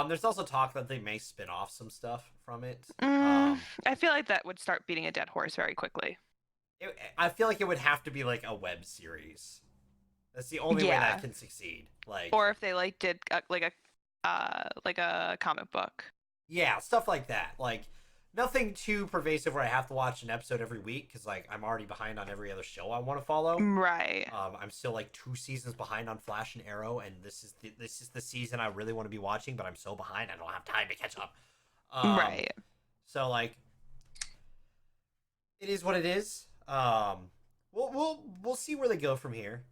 There's also talk that they may spin off some stuff from it. I feel like that would start beating a dead horse very quickly. I feel like it would have to be like a web series. That's the only way that can succeed. Like, or if they like did like a comic book. Yeah, stuff like that. Like, nothing too pervasive where I have to watch an episode every week because like I'm already behind on every other show I want to follow. Right. I'm still like 2 seasons behind on Flash and Arrow, and this is the season I really want to be watching, but I'm so behind I don't have time to catch up. Right. So like, it is what it is. We'll see where they go from here.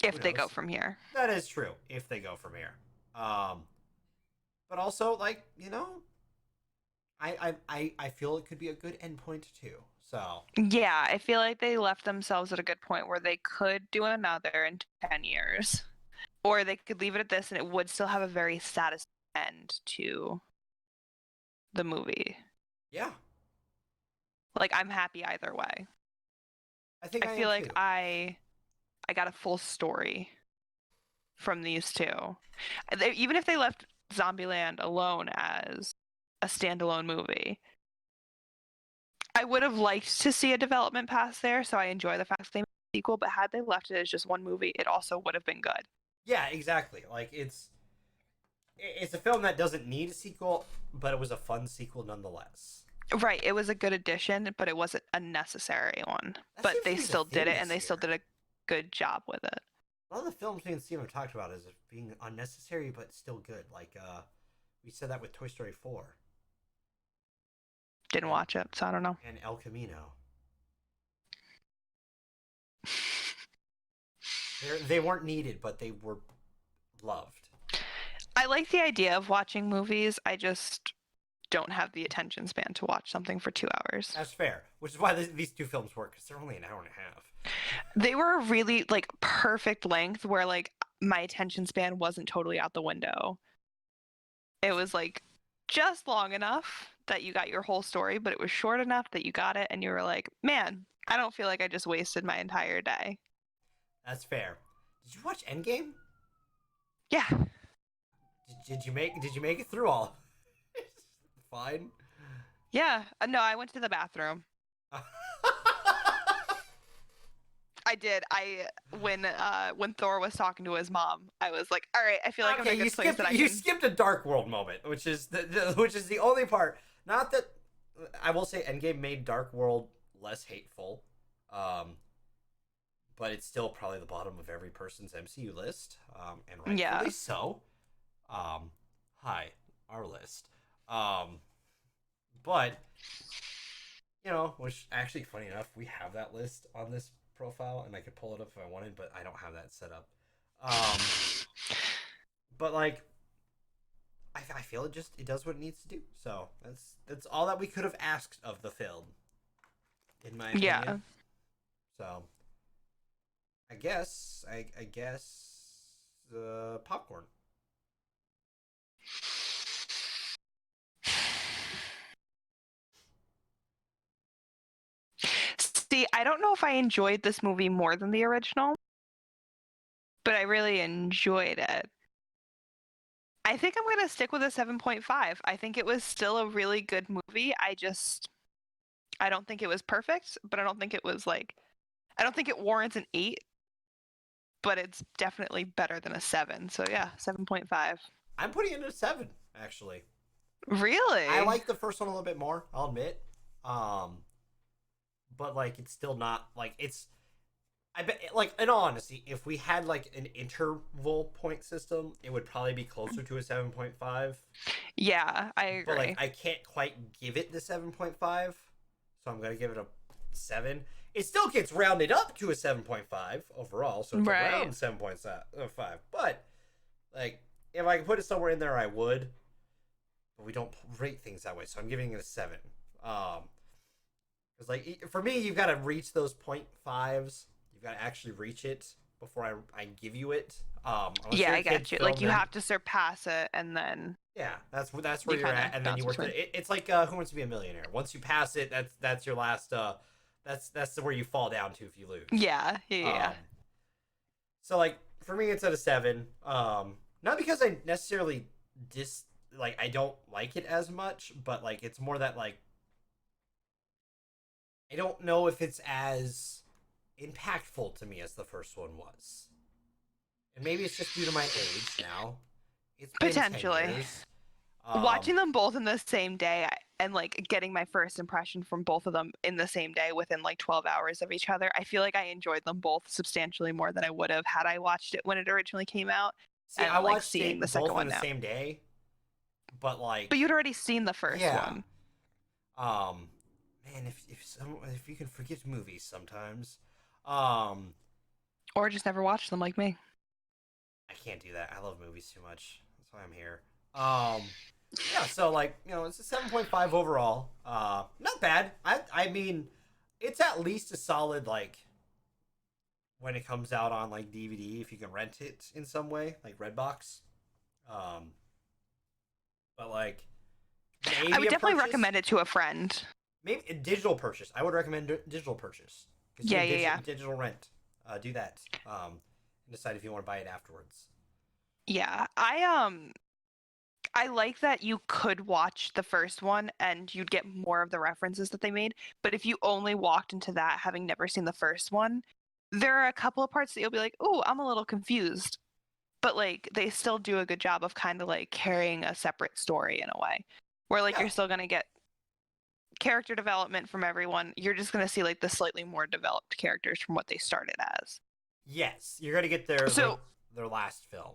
If they go from here. That is true. If they go from here. But also, like, you know, I feel it could be a good endpoint too. So yeah, I feel like they left themselves at a good point where they could do another in 10 years, or they could leave it at this, and it would still have a very satisfying end to the movie. Yeah. Like, I'm happy either way. I feel like I got a full story from these two. Even if they left ZombieLand alone as a standalone movie, I would have liked to see a development path there, so I enjoy the fact that they made a sequel, but had they left it as just one movie, it also would have been good. Yeah, exactly. Like, it's a film that doesn't need a sequel, but it was a fun sequel nonetheless. Right, it was a good addition, but it wasn't a necessary one. That But seems to they be the still theme did it, this and they still year. did a good job with it. A lot of the films me and Steven have talked about is being unnecessary but still good. Like we said that with Toy Story 4 Didn't and watch it, so I don't know. El Camino. They weren't needed, but they were loved. I like the idea of watching movies. I just don't have the attention span to watch something for 2 hours. That's fair, which is why these two films work because they're only an hour and a half. They were really like perfect length where like my attention span wasn't totally out the window. It was like just long enough that you got your whole story, but it was short enough that you got it and you were like, man, I don't feel like I just wasted my entire day. That's fair. Did you watch Endgame? Yeah. Did you make it through all? Fine. Yeah. No, I went to the bathroom. I did. When Thor was talking to his mom, I was like, all right, I feel like I'm in a good place that I can. You skipped a Dark World moment, which is the only part. Not that I will say Endgame made Dark World less hateful, but it's still probably the bottom of every person's MCU list, and rightfully Yeah. so. Hi, our list. But you know, which actually funny enough, we have that list on this profile, and I could pull it up if I wanted, but I don't have that set up. But like, I feel it does what it needs to do. So that's all that we could have asked of the film, in my opinion. Yeah. So I guess popcorn. See, I don't know if I enjoyed this movie more than the original, but I really enjoyed it. I think I'm going to stick with a 7.5. I think it was still a really good movie. I don't think it was perfect, but I don't think it was like, I don't think it warrants an 8, but it's definitely better than a 7. So yeah, 7.5. I'm putting it at a 7, actually. Really? I like the first one a little bit more, I'll admit. But like it's still not like it's I bet like in all honesty, if we had like an interval point system, it would probably be closer to a 7.5. Yeah, I agree. But like I can't quite give it the 7.5, so I'm gonna give it a 7. It still gets rounded up to a 7.5 overall, so it's around 7.5. But like if I could put it somewhere in there, I would. But we don't rate things that way, so I'm giving it a 7. Because like for me, you've got to reach those 0.5s. You've got to actually reach it before I give you it. Yeah, I got you. Like you have to surpass it, and then yeah, that's where you're at, and then you work it. It's like Who Wants to Be a Millionaire. Once you pass it, that's your last. That's where you fall down to if you lose. Yeah. So like for me, it's at a 7. Not because I necessarily I don't like it as much, but like it's more that like I don't know if it's as impactful to me as the first one was. And maybe it's just due to my age now. It's been potentially 10 years. Watching them both in the same day and like getting my first impression from both of them in the same day within like 12 hours of each other, I feel like I enjoyed them both substantially more than I would have had I watched it when it originally came out. See, I watched seeing the second one in the same day, but you'd already seen the first one. Man, if you can forget movies sometimes, or just never watch them like me. I can't do that. I love movies too much. That's why I'm here. Yeah. So like it's a 7.5 overall. Not bad. I mean, it's at least a solid like when it comes out on like DVD if you can rent it in some way like Redbox. But like maybe I would definitely recommend it to a friend. Maybe a digital purchase. I would recommend digital purchase. Yeah. Digital rent. Do that. And decide if you want to buy it afterwards. Yeah, I like that you could watch the first one and you'd get more of the references that they made. But if you only walked into that having never seen the first one, there are a couple of parts that you'll be like, "Oh, I'm a little confused." But like they still do a good job of kind of like carrying a separate story in a way, where like you're still gonna get character development from everyone. You're just going to see like the slightly more developed characters from what they started as. Yes, you're gonna get their So- like, their last film.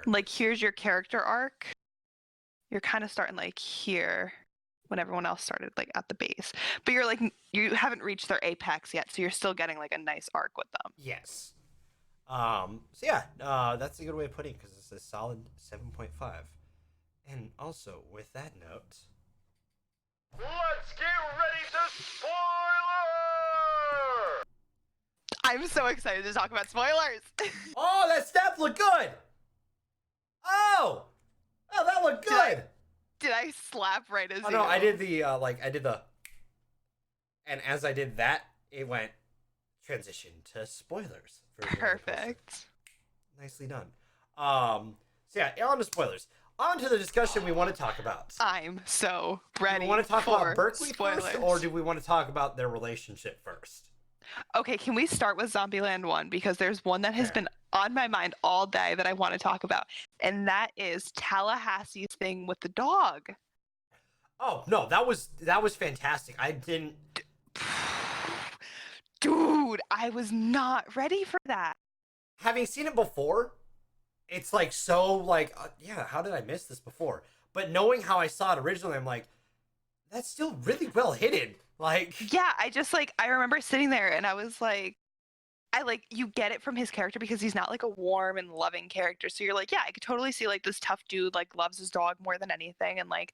Like, here's your character arc. You're kind of starting like here when everyone else started like at the base. But you're like, you haven't reached their apex yet, so you're still getting like a nice arc with them. Yes. So yeah, that's a good way of putting it because it's a solid 7.5. And also, with that note, Let's get ready to spoiler! I'm so excited to talk about spoilers. oh, that step looked good. Oh, that looked good. Did I slap right as Oh you? no, I did the and as I did that, it went transition to spoilers. Perfect. Nicely done. So yeah, on to spoilers. On to the discussion we want to talk about. I'm so ready. Do we want to talk for about Berkeley spoilers. first, or do we want to talk about their relationship first? Okay, can we start with ZombieLand 1? Because there's one that has Fair. been on my mind all day that I want to talk about. And that is Tallahassee's thing with the dog. Oh no, that was fantastic. I didn't. Dude, I was not ready for that. Having seen it before, it's like so like yeah. How did I miss this before? But knowing how I saw it originally, I'm like, that's still really well hidden. Like Yeah, I just like, I remember sitting there and I was like, you get it from his character because he's not like a warm and loving character. So you're like, yeah, I could totally see like this tough dude like loves his dog more than anything, and like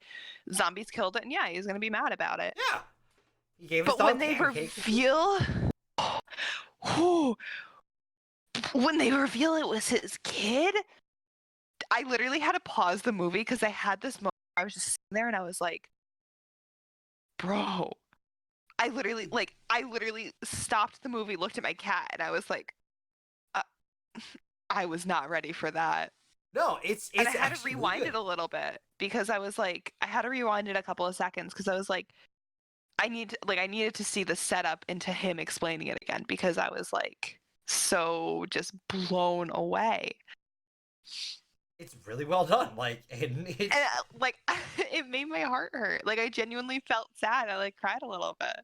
zombies killed it, and yeah, he's gonna be mad about it. yeah, he gave his But when dog they pancakes. reveal, when they reveal it was his kid, I literally had to pause the movie because I had this moment where I was just sitting there and I was like, bro. I literally stopped the movie, looked at my cat, and I was like, I was not ready for that. No, it's And I had to actually rewind good. it a little bit because I was like, I had to rewind it a couple of seconds because I was like, I needed to see the setup into him explaining it again because I was like so just blown away. It's really well done. Like, and it's, And like it made my heart hurt. Like I genuinely felt sad. I like cried a little bit.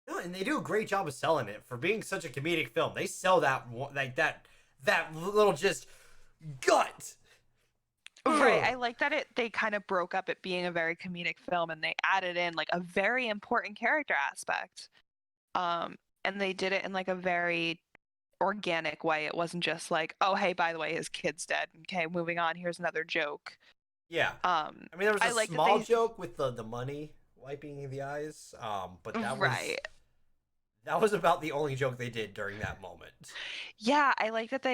no, and they do a great job of selling it for being such a comedic film. They sell that like that little just gut. Right. Ugh. I like that they kind of broke up it being a very comedic film and they added in like a very important character aspect. And they did it in like a very organic way. It wasn't just like, oh hey, by the way, his kid's dead. Okay, moving on. Here's another joke. Yeah. I mean, there was I a like that small they- joke with the money wiping the eyes. But that Right. was about the only joke they did during that moment. Yeah, I like that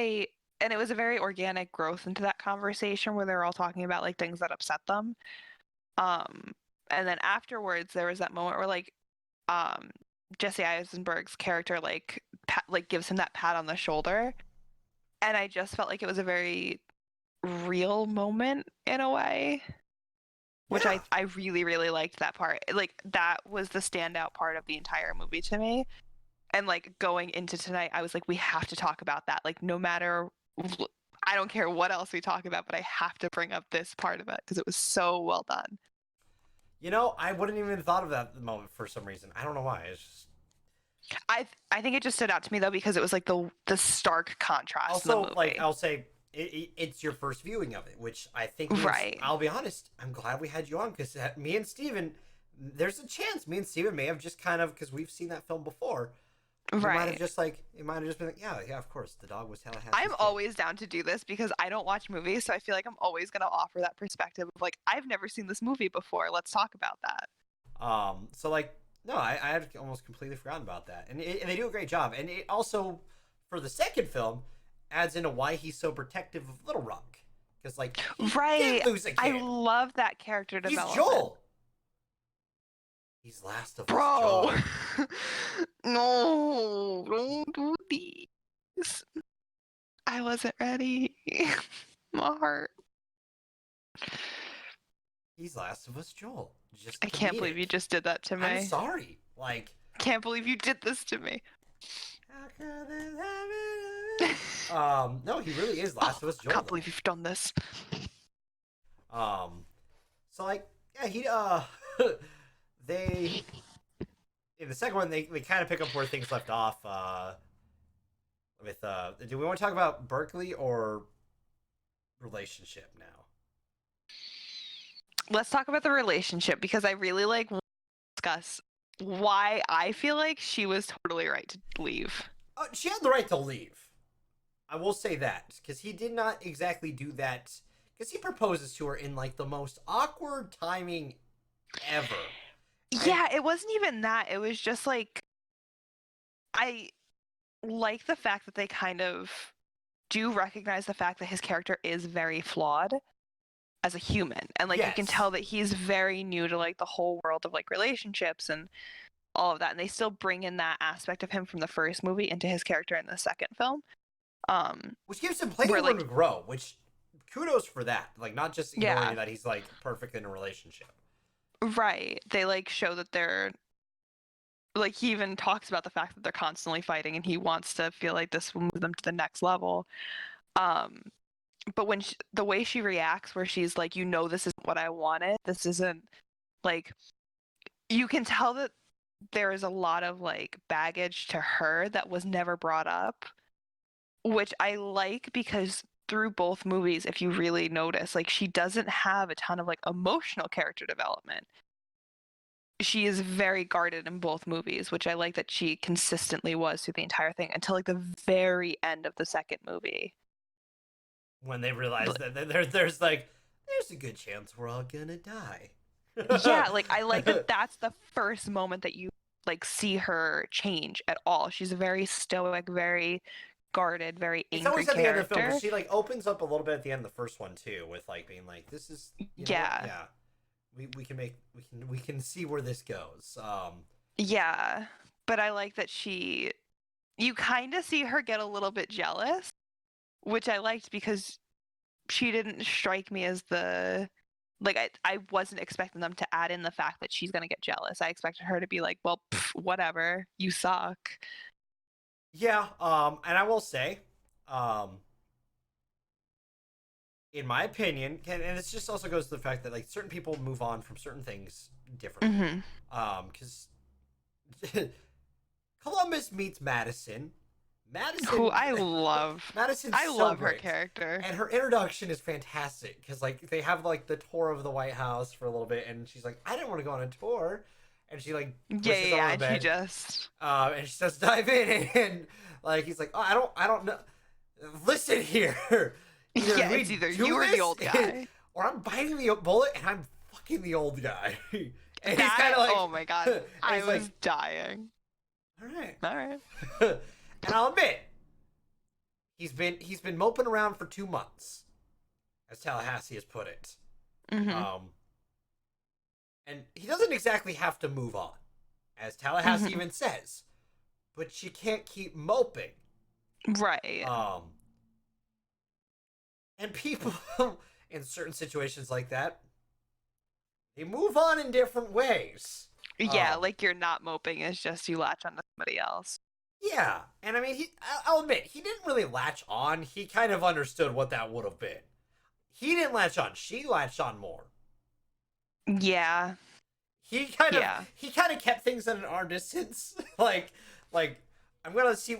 and it was a very organic growth into that conversation where they're all talking about like things that upset them. And then afterwards there was that moment where like Jesse Eisenberg's character like gives him that pat on the shoulder, and I just felt like it was a very real moment in a way, which Yeah. I really really liked that part. Like that was the standout part of the entire movie to me. And like going into tonight, I was like, we have to talk about that. Like no matter, I don't care what else we talk about, but I have to bring up this part of it because it was so well done. You know, I wouldn't even thought of that at the moment for some reason. I don't know why. It's just I think it just stood out to me though because it was like the stark contrast in the also movie. like I'll say it's your first viewing of it, which I think means, Right. I'll be honest, I'm glad we had you on because me and Steven, there's a chance me and Steven may have just kind of, because we've seen that film before. It might have Right. just like, it might have just been like, yeah, of course, the dog was Tallahassee. I'm always down to do this because I don't watch movies, so I feel like I'm always going to offer that perspective of like, I've never seen this movie before. Let's talk about that. So like, no, I had almost completely forgotten about that, and they do a great job, and it also, for the second film, adds into why he's so protective of Little Rock, because like, he Right. did lose a kid. I love that character He's development. Joel. He's Last of Us Bro. Joel. No, don't do these. I wasn't ready. My heart. He's Last of Us Joel. Just I can't believe comedic. you just did that to me. I'm sorry. Like, Can't believe you did this to me. how could this happen? No, he really is Last of Us Joel. Can't believe you've done this. So like, yeah, he they in the second one they kind of pick up where things left off. With do we want to talk about Berkeley or relationship now? Let's talk about the relationship because I really like want to discuss why I feel like she was totally right to leave. She had the right to leave. I will say that because he did not exactly do that because he proposes to her in like the most awkward timing ever. Yeah, it wasn't even that. It was just like I like the fact that they kind of do recognize the fact that his character is very flawed as a human, and like you can Yes. tell that he's very new to like the whole world of like relationships and all of that, and they still bring in that aspect of him from the first movie into his character in the second film, which gives him plenty of room to grow, which kudos for that, like not just ignoring that he's like perfect in a relationship. Right, they like show that they're like, he even talks about the fact that they're constantly fighting and he wants to feel like this will move them to the next level. But when the way she reacts, where she's like, you know, this isn't what I wanted, this isn't like, you can tell that there is a lot of like baggage to her that was never brought up, which I like because through both movies, if you really notice, like she doesn't have a ton of like emotional character development. She is very guarded in both movies, which I like that she consistently was through the entire thing until like the very end of the second movie. When they realize that there's a good chance we're all gonna die. Yeah, like I like that that's the first moment that you like see her change at all. She's very stoic, very guarded, very angry. It's always at the end of the film, character. because she like opens up a little bit at the end of the first one too, with like being like, "This is yeah, we can see where this goes." Yeah, but I like that you kind of see her get a little bit jealous, which I liked because she didn't strike me as the like I wasn't expecting them to add in the fact that she's gonna get jealous. I expected her to be like, well, whatever, you suck. Yeah, and I will say, in my opinion, and this just also goes to the fact that like certain people move on from certain things differently. Because Columbus meets Madison. Who I love. Madison's I so love great. her character. And her introduction is fantastic because like they have like the tour of the White House for a little bit, and she's like, I didn't want to go on a tour, and she like yeah, and she just and she says dive in, and like he's like, oh, I don't know, listen here, it's either you or the old guy, or I'm biting the bullet and I'm fucking the old guy. And he's kind of like, oh my god, I was like, dying. All right. And I'll admit, he's been moping around for 2 months, as Tallahassee has put it. And he doesn't exactly have to move on, as Tallahassee even says, but she can't keep moping. Right. And people in certain situations like that, they move on in different ways. Yeah, like you're not moping, it's just you latch onto somebody else. Yeah, and I mean, I'll admit, he didn't really latch on. He kind of understood what that would have been. He didn't latch on. She latched on more. Yeah. He kind of kept things at an arm distance. like, I'm gonna see.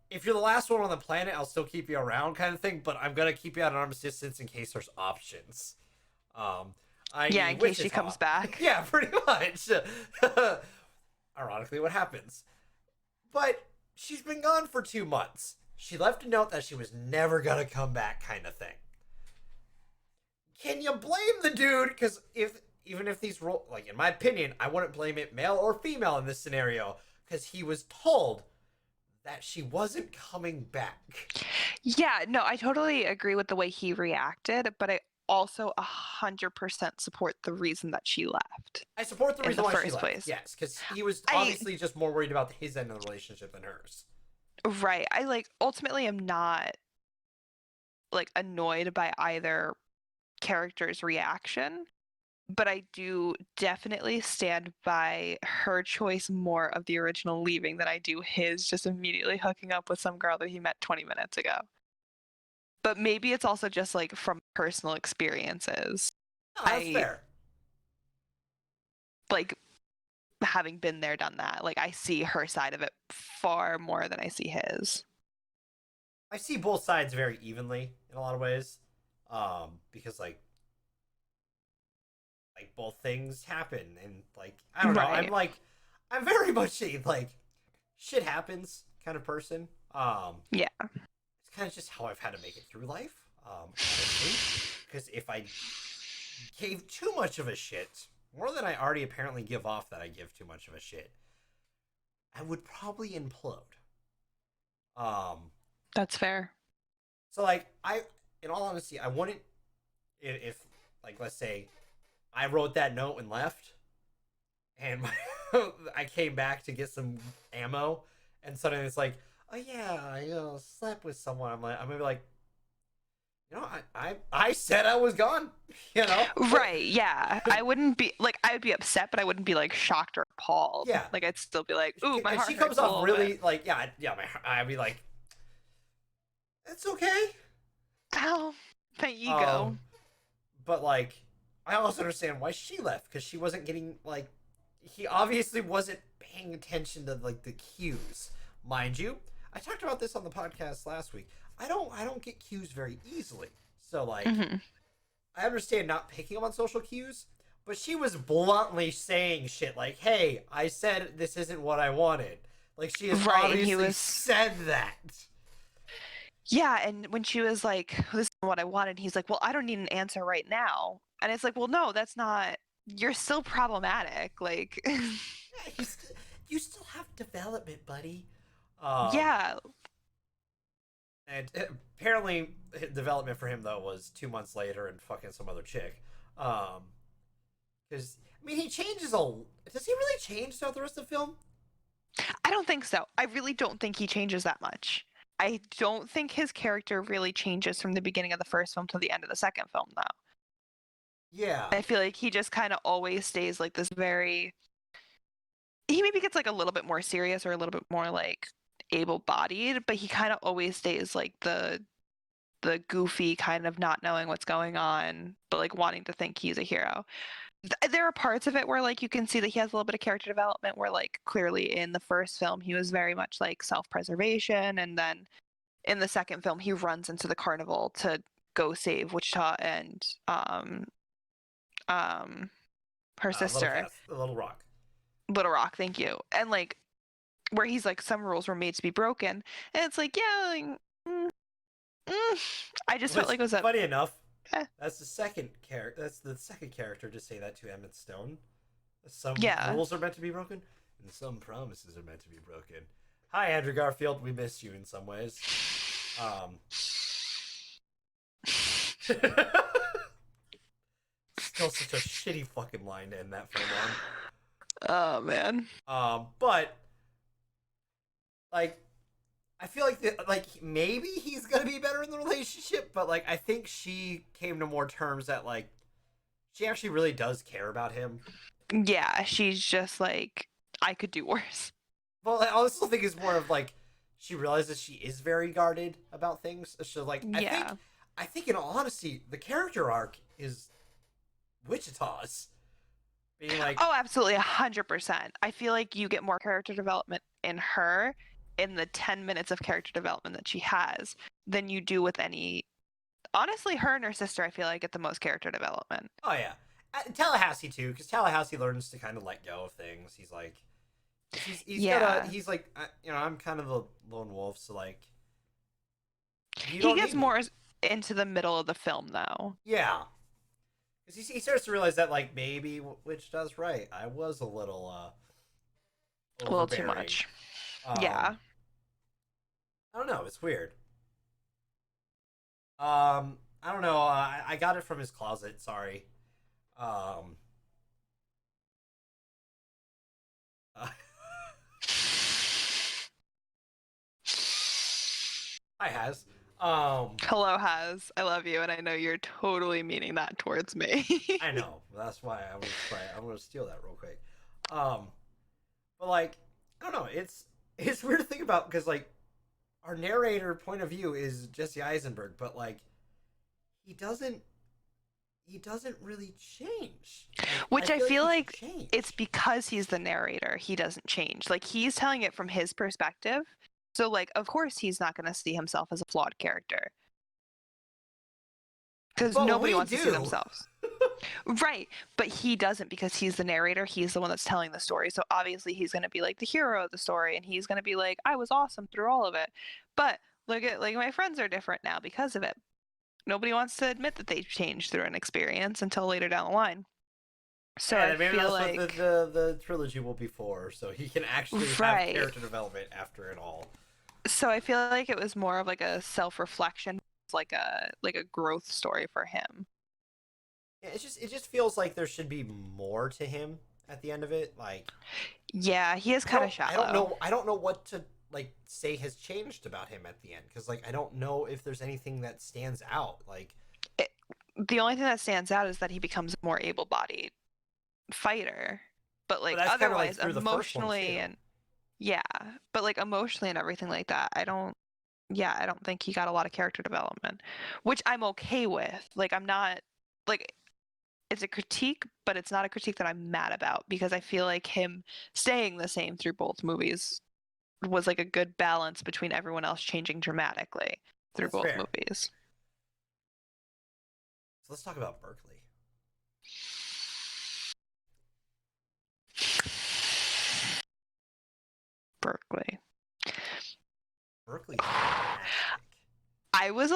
If you're the last one on the planet, I'll still keep you around, kind of thing. But I'm gonna keep you at an arm's distance in case there's options. In case she comes back. Yeah, pretty much. Ironically, what happens? But she's been gone for 2 months. She left a note that she was never gonna come back, kind of thing. Can you blame the dude? Because even if these roles, like in my opinion, I wouldn't blame it male or female in this scenario, because he was told that she wasn't coming back. Yeah, no, I totally agree with the way he reacted, but I also 100% support the reason that she left. I support the reason why she left. Place. Yes, because he was obviously just more worried about his end of the relationship than hers. Right. I like ultimately am not like annoyed by either character's reaction, but I do definitely stand by her choice more of the original leaving than I do his just immediately hooking up with some girl that he met 20 minutes ago. But maybe it's also just like from personal experiences. No, that's fair. like having been there, done that. Like I see her side of it far more than I see his. I see both sides very evenly in a lot of ways, because like both things happen, and like I don't know, Right. I'm very much a like shit happens kind of person. Yeah. It's kind of just how I've had to make it through life, honestly. Because if I gave too much of a shit, more than I already apparently give off that I give too much of a shit, I would probably implode. Um, That's fair. so like in all honesty, I wouldn't if like let's say I wrote that note and left, and I came back to get some ammo, and suddenly it's like, oh yeah, I slept with someone. I'm gonna be like, I said I was gone, Right, yeah. I wouldn't be like I would be upset, but I wouldn't be like shocked or appalled. Yeah. Like I'd still be like, ooh, my And heart she comes hurts a off little really bit. like, yeah, I'd be like, it's okay. Ow, my ego. Um, but like, I also understand why she left, because she wasn't getting like, he obviously wasn't paying attention to like the cues, mind you. I talked about this on the podcast last week. I don't get cues very easily, so like, Hmm. I understand not picking up on social cues, but she was bluntly saying shit like, "Hey, I said this isn't what I wanted." Like she has Right, and he obviously was said that. yeah, and when she was like, this is what I wanted, he's like, well, I don't need an answer right now. And it's like, well, no, that's not you're still problematic. Like Yeah, you still have development, buddy. Um, yeah, and apparently development for him though was 2 months later and fucking some other chick. Because I mean he changes a. Does he really change throughout the rest of the film? I don't think so. I really don't think he changes that much. I don't think his character really changes from the beginning of the first film to the end of the second film, though. Yeah. I feel like he just kind of always stays like this very. He maybe gets like a little bit more serious or a little bit more like able-bodied, but he kind of always stays like the goofy kind of not knowing what's going on, but like wanting to think he's a hero. There are parts of it where like you can see that he has a little bit of character development where like clearly in the first film he was very much like self-preservation, and then in the second film he runs into the carnival to go save Wichita and um her sister Little Rock. Little Rock, thank you. And like where he's like some rules were made to be broken, and it's like yeah like, mm, I just felt Which, like it was a funny enough, eh, that's the second character. That's the second character to say that to Emmett Stone. Some yeah. rules are meant to be broken, and some promises are meant to be broken. Hi, Andrew Garfield. We missed you in some ways. Still such a shitty fucking line to end that film Oh man. on. But like, I feel like maybe he's gonna be better in the relationship, but like I think she came to more terms that like she actually really does care about him. Yeah, she's just like I could do worse. Well, I also think it's more of like she realizes she is very guarded about things. So like Yeah. I think in all honesty, the character arc is Wichita's being like, Oh, absolutely, 100%. I feel like you get more character development in her in the 10 minutes of character development that she has than you do with any. Honestly, her and her sister, I feel like get the most character development. oh yeah, Tallahassee too, because Tallahassee learns to kind of let go of things. He's like, Yeah. he's like, I'm kind of the lone wolf, so like, you He don't gets need me. more into the middle of the film, though. Yeah, because he starts to realize that like maybe Wichita's right. I was a little A little too overbearing. much. Yeah. I don't know. It's weird. I don't know. I got it from his closet. Sorry. Um, I has. Hello, Has. I love you, and I know you're totally meaning that towards me. I know. That's why I was trying. I'm gonna steal that real quick. Um, but like, I don't know. It's weird to think about because like our narrator point of view is Jesse Eisenberg, but like he doesn't he doesn't really change. Like, Which I feel he should like change. it's because he's the narrator. He doesn't change. Like, he's telling it from his perspective. So, like, of course he's not going to see himself as a flawed character. Because But nobody we wants to see do. themselves. Right. But he doesn't because he's the narrator. He's the one that's telling the story. So obviously he's going to be like the hero of the story. And he's going to be like, I was awesome through all of it. But look at, like, my friends are different now because of it. Nobody wants to admit that they've changed through an experience until later down the line. So Yeah, I maybe feel that's like what the trilogy will be for, so he can actually have Right. character development after it all. so I feel like it was more of like a self-reflection, like a growth story for him. Yeah, it just feels like there should be more to him at the end of it. Like, Yeah, he is kind of shallow. I don't know what to like say has changed about him at the end, because like I don't know if there's anything that stands out. Like, The only thing that stands out is that he becomes a more able-bodied fighter. But like that's kinda, like, otherwise, through the first one, emotionally too. and yeah, but like emotionally and everything like that, I don't think he got a lot of character development, which I'm okay with. Like, I'm not like, it's a critique, but it's not a critique that I'm mad about because I feel like him staying the same through both movies was like a good balance between everyone else changing dramatically through That's both fair. movies. So let's talk about Berkeley. Berkeley. Berkeley's fantastic. I was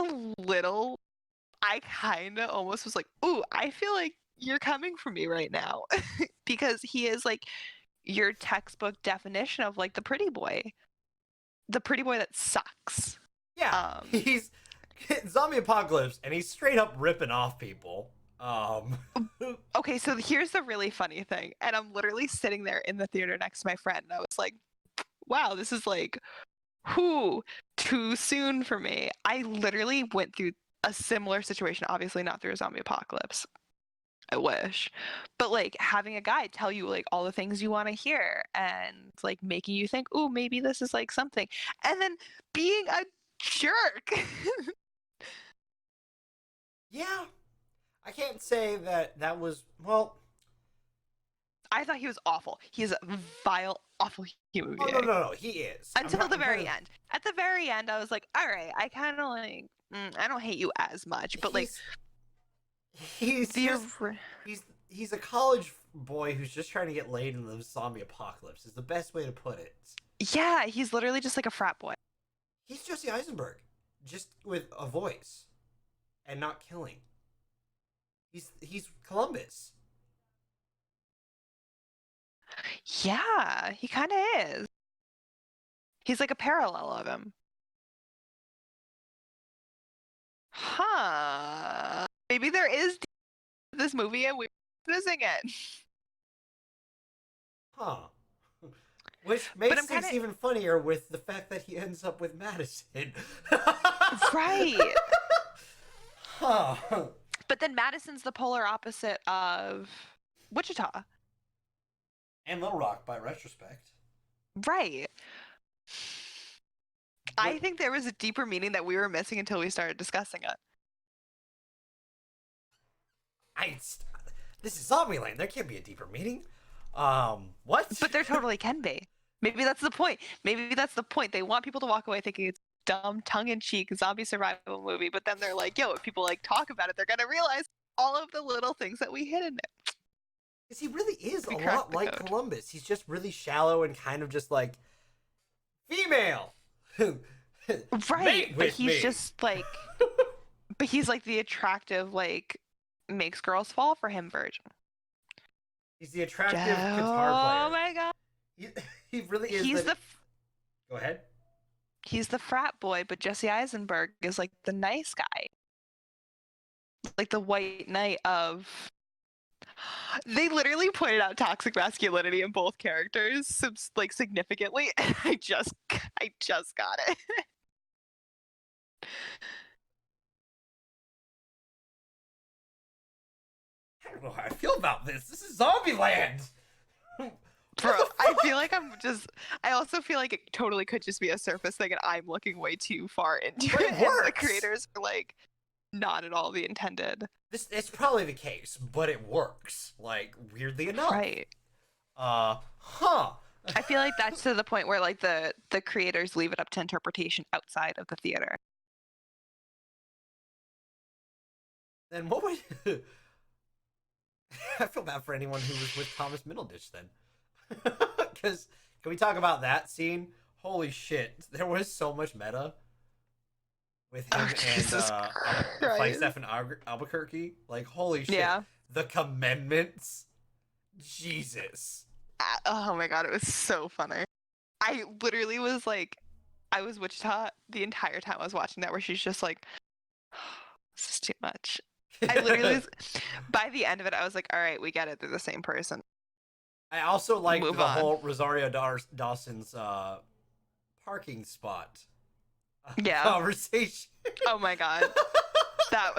I kind of almost was like, ooh, I feel like you're coming for me right now. Because he is like your textbook definition of like the pretty boy. The pretty boy that sucks. Yeah, he's zombie apocalypse, and he's straight up ripping off people. Okay, so here's the really funny thing. And I'm literally sitting there in the theater next to my friend, and I was like, wow, this is like, too soon for me. I literally went through a similar situation, obviously not through a zombie apocalypse. I wish. But like having a guy tell you like all the things you want to hear and like making you think, oh, maybe this is like something. And then being a jerk. Yeah, I can't say that was, well. I thought he was awful. He is a vile, awful human Oh, being. no, he is. Until the very end. At the very end, I was like, all right, I kind of like, I don't hate you as much, but like, he's a college boy who's just trying to get laid in the zombie apocalypse is the best way to put it. Yeah, he's literally just like a frat boy. He's Jesse Eisenberg, just with a voice and not killing. He's Columbus. Yeah, he kind of is. He's like a parallel of him. Huh. Maybe there is this movie and we're missing it. Huh. Which makes things even funnier with the fact that he ends up with Madison. Right. Huh. But then Madison's the polar opposite of Wichita. And Little Rock, by retrospect. Right. I think there was a deeper meaning that we were missing until we started discussing it. This is ZombieLand. There can't be a deeper meaning. What? But there totally can be. Maybe that's the point. They want people to walk away thinking it's dumb, tongue-in-cheek zombie survival movie, but then they're like, yo, if people like talk about it, they're gonna realize all of the little things that we hid in it. Because he really is a lot like Columbus. He's just really shallow and kind of just like female. Right, but he's just like, but he's like the attractive, like, makes girls fall for him version. He's the attractive guitar player. Oh my god. He really is. Go ahead. He's the frat boy, but Jesse Eisenberg is like the nice guy. Like the white knight of... They literally pointed out toxic masculinity in both characters, like, significantly. And I just got it. I don't know how I feel about this. This is ZombieLand. Bro, I feel like I also feel like it totally could just be a surface thing and I'm looking way too far into But it. it works. The creators are like, not at all the intended. It's probably the case, but it works. Like, weirdly enough. Right. Huh. I feel like that's to the point where like the creators leave it up to interpretation outside of the theater. Then what would... I feel bad for anyone who was with Thomas Middleditch then. Because, can we talk about that scene? Holy shit. There was so much meta with him and Flagstaff and Albuquerque. Like, holy shit. Yeah. The commandments. Jesus. Oh my god, it was so funny. I literally was like, I was Wichita the entire time I was watching that, where she's just like, this is too much. I literally was, by the end of it, I was like, all right, we get it. They're the same person. I also like Move the on. whole Rosario Dawson's parking spot Yeah. conversation. Oh my god. That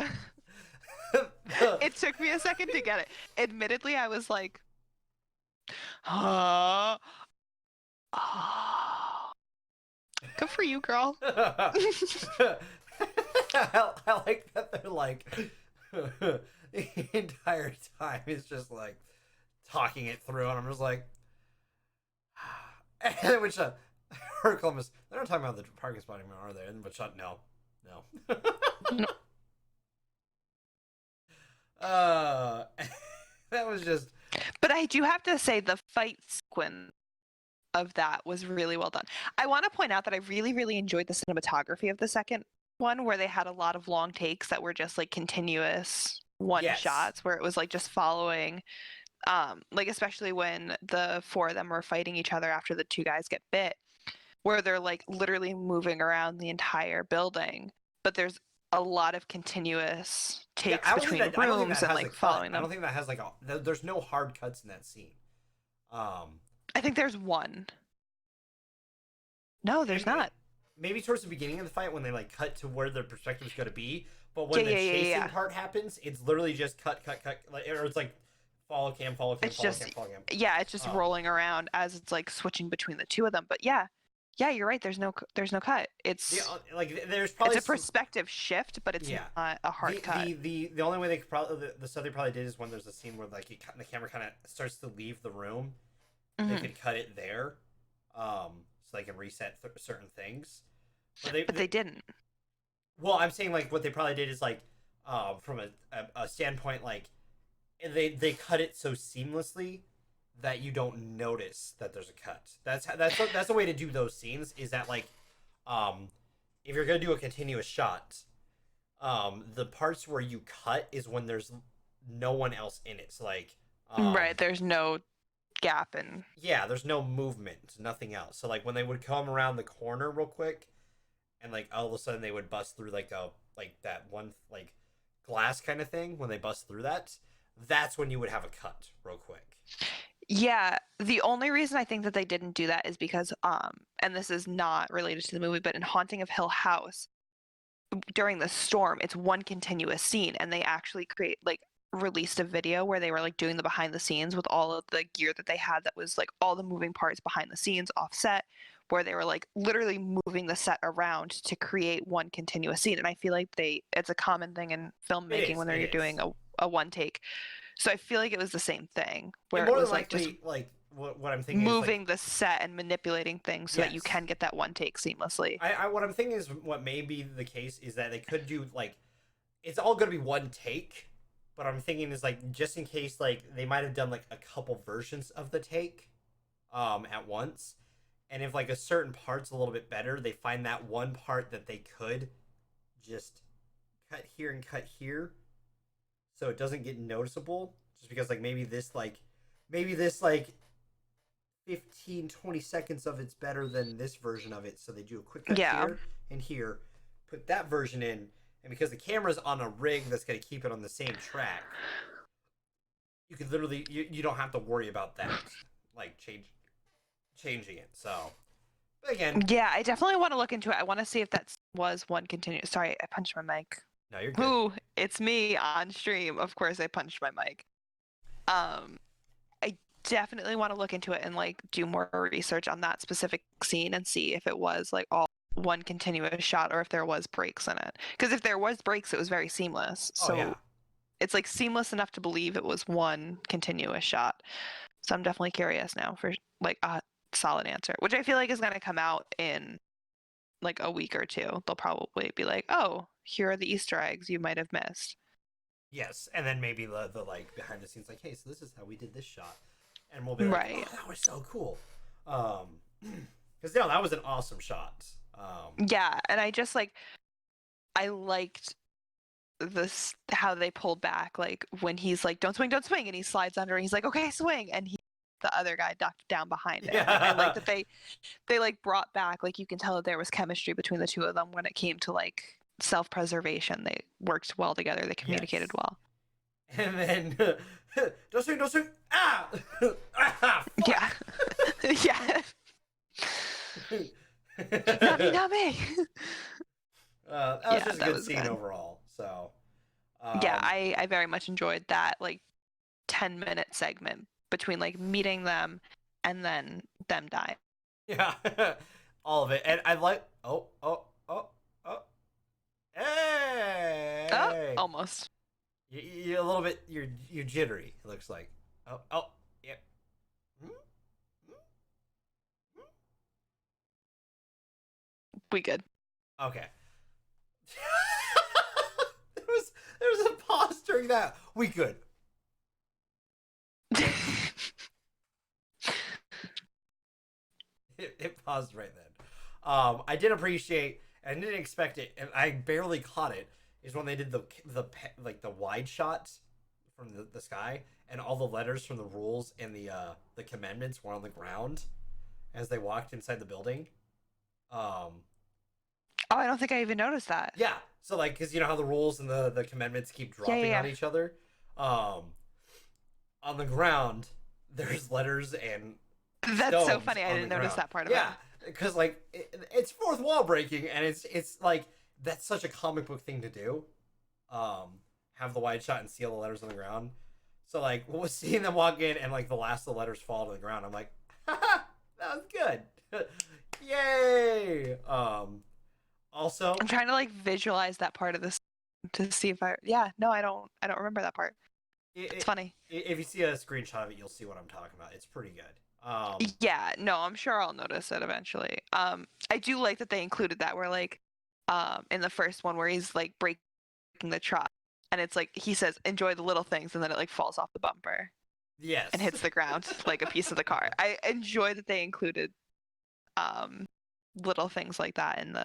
it took me a second to get it. Admittedly, I was like, oh, good for you, girl. I like that they're like the entire time it's just like talking it through, and I'm just like, and then which her Columbus, they're not talking about the parking spot anymore, are they? And but shut no. No. That was just. But I do have to say the fight sequence of that was really well done. I want to point out that I really, really enjoyed the cinematography of the second one, where they had a lot of long takes that were just like continuous one Yes. shots, where it was like just following, like especially when the four of them were fighting each other after the two guys get bit, where they're like literally moving around the entire building, but there's a lot of continuous takes I don't between think that- I don't think rooms that and has a like cut. following I don't them. think that has like there's no hard cuts in that scene. I think there's one. No, there's Maybe- not. Maybe towards the beginning of the fight when they like cut to where their perspective is going to be, but when Yeah, the yeah, yeah, chasing yeah. part happens, it's literally just cut, like, or it's like follow cam, It's just follow cam. yeah, it's just Oh. rolling around as it's like switching between the two of them. But yeah, you're right. There's no cut. It's Like there's probably it's a perspective shift, but it's Yeah. not a hard cut. The only way they could probably the stuff they probably did is when there's a scene where like the camera kind of starts to leave the room, they Mhm. could cut it there, so they can reset certain things. But they didn't. Well, I'm saying like what they probably did is like, from a standpoint like, they cut it so seamlessly that you don't notice that there's a cut. That's the way to do those scenes. Is that like, if you're gonna do a continuous shot, the parts where you cut is when there's no one else in it. So like, Right. There's no gap in. yeah, there's no movement, nothing else. So like when they would come around the corner real quick, and like all of a sudden they would bust through like that one like glass kind of thing. When they bust through that, that's when you would have a cut real quick. Yeah, the only reason I think that they didn't do that is because and this is not related to the movie, but in Haunting of Hill House, during the storm, it's one continuous scene, and they actually released a video where they were like doing the behind the scenes with all of the gear that they had that was like all the moving parts behind the scenes offset, where they were like literally moving the set around to create one continuous scene. And I feel like it's a common thing in filmmaking when you're doing a one take. So I feel like it was the same thing, where More it was than like just likely, like what I'm thinking moving is the set and manipulating things so that you Yes. can get that one take seamlessly. what I'm thinking is what may be the case is that they could do like, it's all gonna be one take, but I'm thinking is like just in case like they might have done like a couple versions of the take, at once, and if like a certain part's a little bit better, they find that one part that they could just cut here and cut here, so it doesn't get noticeable, just because like maybe this 15-20 seconds of it's better than this version of it, so they do a quick cut Yeah. here and here, put that version in, and because the camera's on a rig that's going to keep it on the same track, you could literally you don't have to worry about that like changing it. So but again, Yeah, I definitely want to look into it. I want to see if that was one continuous. Sorry, I punched my mic. no, you're good. Ooh, it's me on stream. Of course, I punched my mic. I definitely want to look into it and like do more research on that specific scene and see if it was like all one continuous shot or if there was breaks in it. Because if there was breaks, it was very seamless. So Oh yeah. it's like seamless enough to believe it was one continuous shot. So I'm definitely curious now for like a solid answer, which I feel like is going to come out in like a week or two. They'll probably be like, oh, here are the Easter eggs you might have missed. Yes, and then maybe the like behind the scenes, like, hey, so this is how we did this shot, and we'll be like, Right. oh, that was so cool. Because no, that was an awesome shot. Yeah, and I just like I liked this how they pulled back, like when he's like, don't swing, and he slides under, and he's like, okay, swing, and the other guy ducked down behind him. Yeah. And I like that they like brought back, like you can tell that there was chemistry between the two of them when it came to like self-preservation. They worked well together. They communicated Yes. well. And then don't swing, ah, ah, fuck. Yeah, yeah. Not me. That was Yeah, just a that good was scene good. overall. So Yeah, I very much enjoyed that like 10-minute segment between like meeting them and then them dying. yeah, all of it, and I like oh, hey, Oh, almost. you're a little bit you're jittery. It looks like yeah. We good. Okay. there was a pause during that. We good. It paused right then. I did appreciate and didn't expect it, and I barely caught it. Is when they did the like the wide shots from the sky, and all the letters from the rules and the commandments were on the ground as they walked inside the building. Oh, I don't think I even noticed that. Yeah. So like, because you know how the rules and the commandments keep dropping yeah. on each other. On the ground, there's letters and That's so stones funny. I on didn't the notice ground. that part of Yeah, it. because like it's fourth wall breaking, and it's like that's such a comic book thing to do. Have the wide shot and see all the letters on the ground. So like, seeing them walk in and like the last of the letters fall to the ground, I'm like, haha, that was good. Yay. Also, I'm trying to like visualize that part of this to see if I I don't remember that part. It's funny. If you see a screenshot of it, you'll see what I'm talking about. It's pretty good. Yeah, no, I'm sure I'll notice it eventually. I do like that they included that where like in the first one where he's like breaking the truck and it's like he says enjoy the little things and then it like falls off the bumper Yes. and hits the ground like a piece of the car. I enjoy that they included little things like that in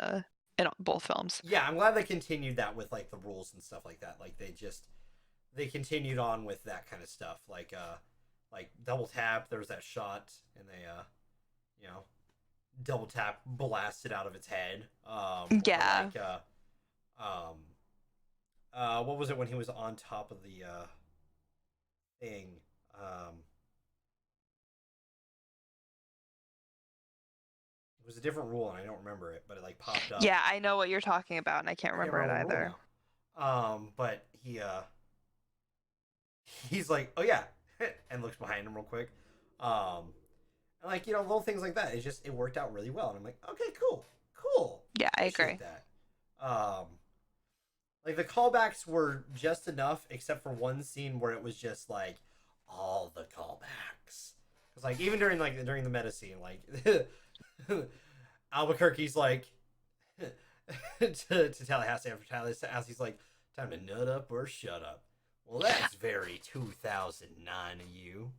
both films. Yeah, I'm glad they continued that with like the rules and stuff like that. Like they continued on with that kind of stuff. Like double tap, there was that shot and they double tap blasted out of its head. Yeah. What was it when he was on top of the thing? It was a different rule and I don't remember it, but it like popped up. Yeah, I know what you're talking about and I can't remember it either. But he's like, oh yeah, and looks behind him real quick. And like, little things like that. It worked out really well. And I'm like, okay, cool. Yeah, I agree. That. Like the callbacks were just enough, except for one scene where it was just like all the callbacks. Cause like even during the meta scene, like Albuquerque's like to Tallahassee after Tallahassee's like, time to nut up or shut up. Well, that's very 2009 of you.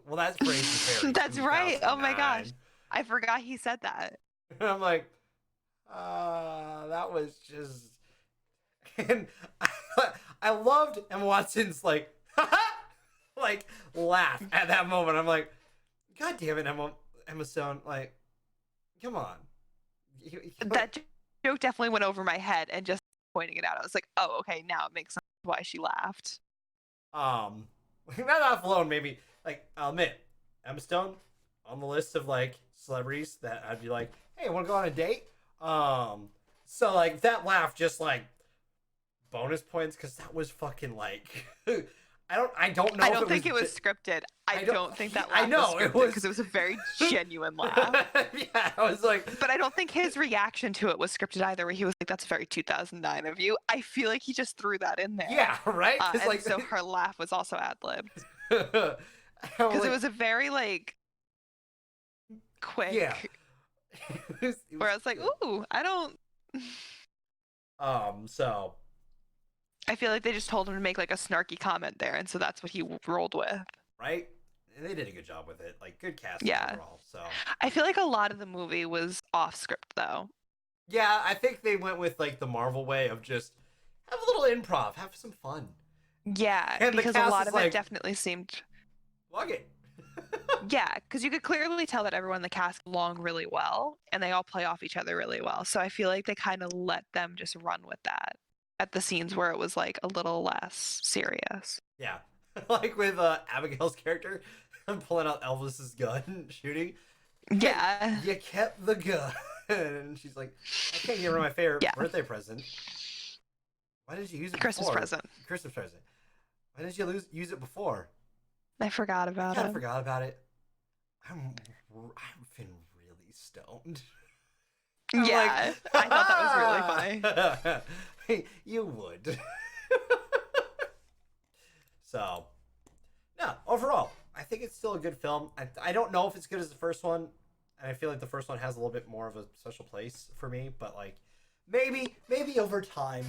Well, that's very That's right. Oh my 2009. gosh. I forgot he said that. And I'm like, that was just... And I loved Emma Watson's like, like laugh at that moment. I'm like, God damn it, Emma Stone. Like, come on. That joke definitely went over my head and just pointing it out. I was like, oh, okay, now it makes sense why she laughed. Not alone, maybe. Like, I'll admit, Emma Stone on the list of like celebrities that I'd be like, hey, want to go on a date? So like that laugh just like bonus points because that was fucking like I don't know. I if don't think it was ge- scripted. I don't think that I laugh know, was it scripted was- because it was a very genuine laugh. Yeah, I was like, But I don't think his reaction to it was scripted either, where he was like, "That's very 2009 of you." I feel like he just threw that in there. yeah, right? And like, so her laugh was also ad libbed because because it was a very like quick. Yeah. Where I was like, "Ooh, I don't." So I feel like they just told him to make like a snarky comment there, and so that's what he rolled with. right, and they did a good job with it. Like, good casting Yeah. overall. So I feel like a lot of the movie was off script though. yeah, I think they went with like the Marvel way of just have a little improv, have some fun. Yeah, And the because a cast lot is of like- it definitely seemed. Fuck it. Yeah, because you could clearly tell that everyone in the cast got along really well, and they all play off each other really well. So I feel like they kind of let them just run with that at the scenes where it was like a little less serious. Yeah, like with Abigail's character pulling out Elvis's gun, shooting. Yeah. You kept the gun, and she's like, I can't give her my favorite Yeah. birthday present. Why did you use it? Christmas before? present. Christmas present. Why did you use it before? I forgot I about kind it. of forgot about it. I've been really stoned. I'm Yeah, I thought that was really funny. funny. You would. So, no, overall, I think it's still a good film. I don't know if it's good as the first one, and I feel like the first one has a little bit more of a special place for me, but like, maybe over time,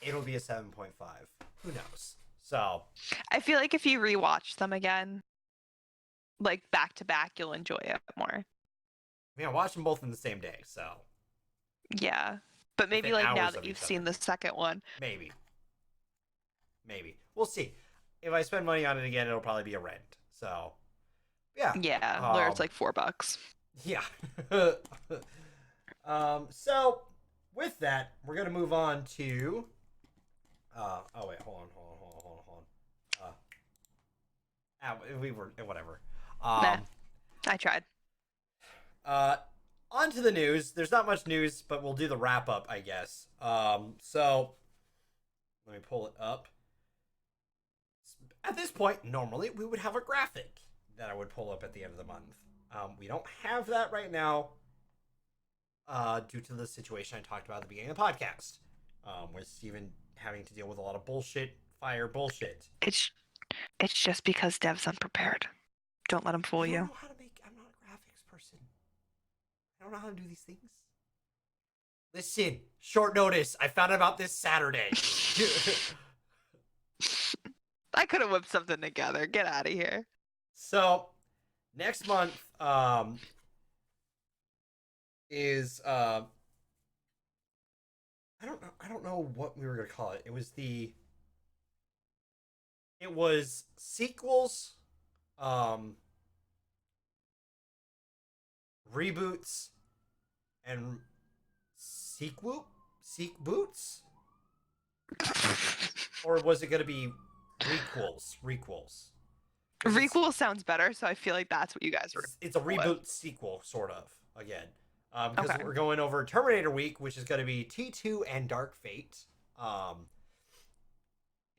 it'll be a 7.5. Who knows? So, I feel like if you rewatch them again, like back to back, you'll enjoy it more. I mean, I watched them both in the same day, so Yeah. But maybe Within like now hours that of you've each seen the second one. maybe. We'll see. If I spend money on it again, it'll probably be a rent. So, yeah. Yeah, where it's like $4. Yeah. So with that, we're gonna move on to. Oh wait, hold on. We were whatever. Nah, I tried. On to the news. There's not much news, but we'll do the wrap up, I guess. So let me pull it up. At this point, normally we would have a graphic that I would pull up at the end of the month. We don't have that right now due to the situation I talked about at the beginning of the podcast, with Steven having to deal with a lot of fire bullshit. It's just because Dev's unprepared. Don't let him fool I don't you. know how to I'm not a graphics person. I don't know how to do these things. Listen, short notice. I found out about this Saturday. I could have whipped something together. Get out of here. So, next month is I don't know what we were gonna call it. It was sequels, reboots, and seek boots, or was it gonna be requels? Requel sounds better, so I feel like that's what you guys were. It's a reboot sequel, sort of, again. Because Okay. we're going over Terminator Week, which is going to be T2 and Dark Fate.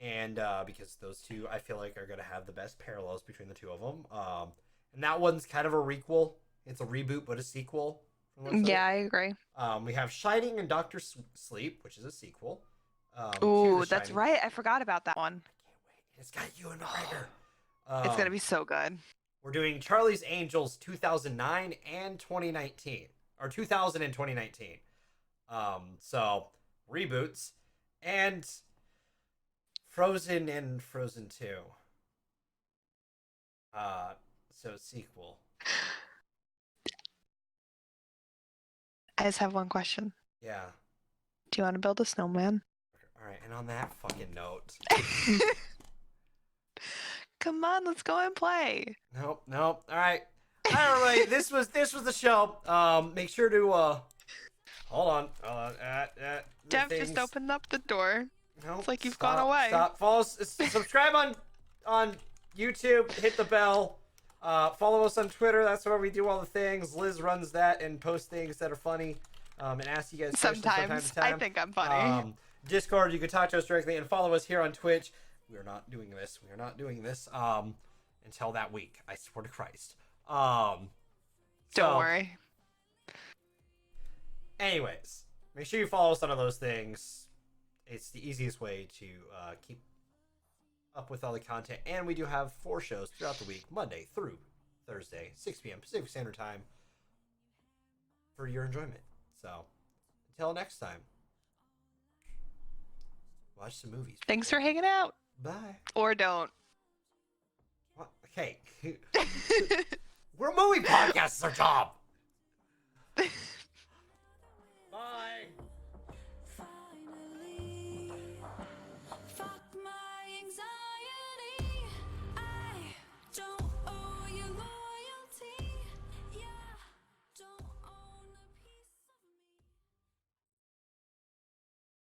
And because those two, I feel like, are going to have the best parallels between the two of them. And that one's kind of a requel. It's a reboot, but a sequel. from the looks of it. Yeah, I agree. We have Shining and Doctor Sleep, which is a sequel. Ooh, to The that's Shining. right. I forgot about that one. I can't wait. It's got Ewan McGregor. It's gonna be so good. We're doing Charlie's Angels 2009 and 2019. Or 2000 and 2019. So, reboots. And Frozen and Frozen 2. So sequel. I just have one question. Yeah. Do you want to build a snowman? Alright, and on that fucking note. Come on, let's go and play. Nope. Alright. Alright, everybody, this was the show. Make sure to hold on. Dev just opened up the door. Nope, It's like you've stop, gone away. Stop. Follow us. Subscribe on YouTube. Hit the bell. Follow us on Twitter. That's where we do all the things. Liz runs that and posts things that are funny. And asks you guys questions from time Sometimes to time. I think I'm funny. Discord, you can talk to us directly and follow us here on Twitch. We are not doing this. We are not doing this. Until that week. I swear to Christ. Don't worry. Anyways, make sure you follow us on all those things. It's the easiest way to keep up with all the content. And we do have 4 shows throughout the week, Monday through Thursday, 6 p.m. Pacific Standard Time, for your enjoyment. So, until next time, watch some movies. Thanks for hanging out. Bye. Or don't. What? Okay. We're a movie podcast. It's our job.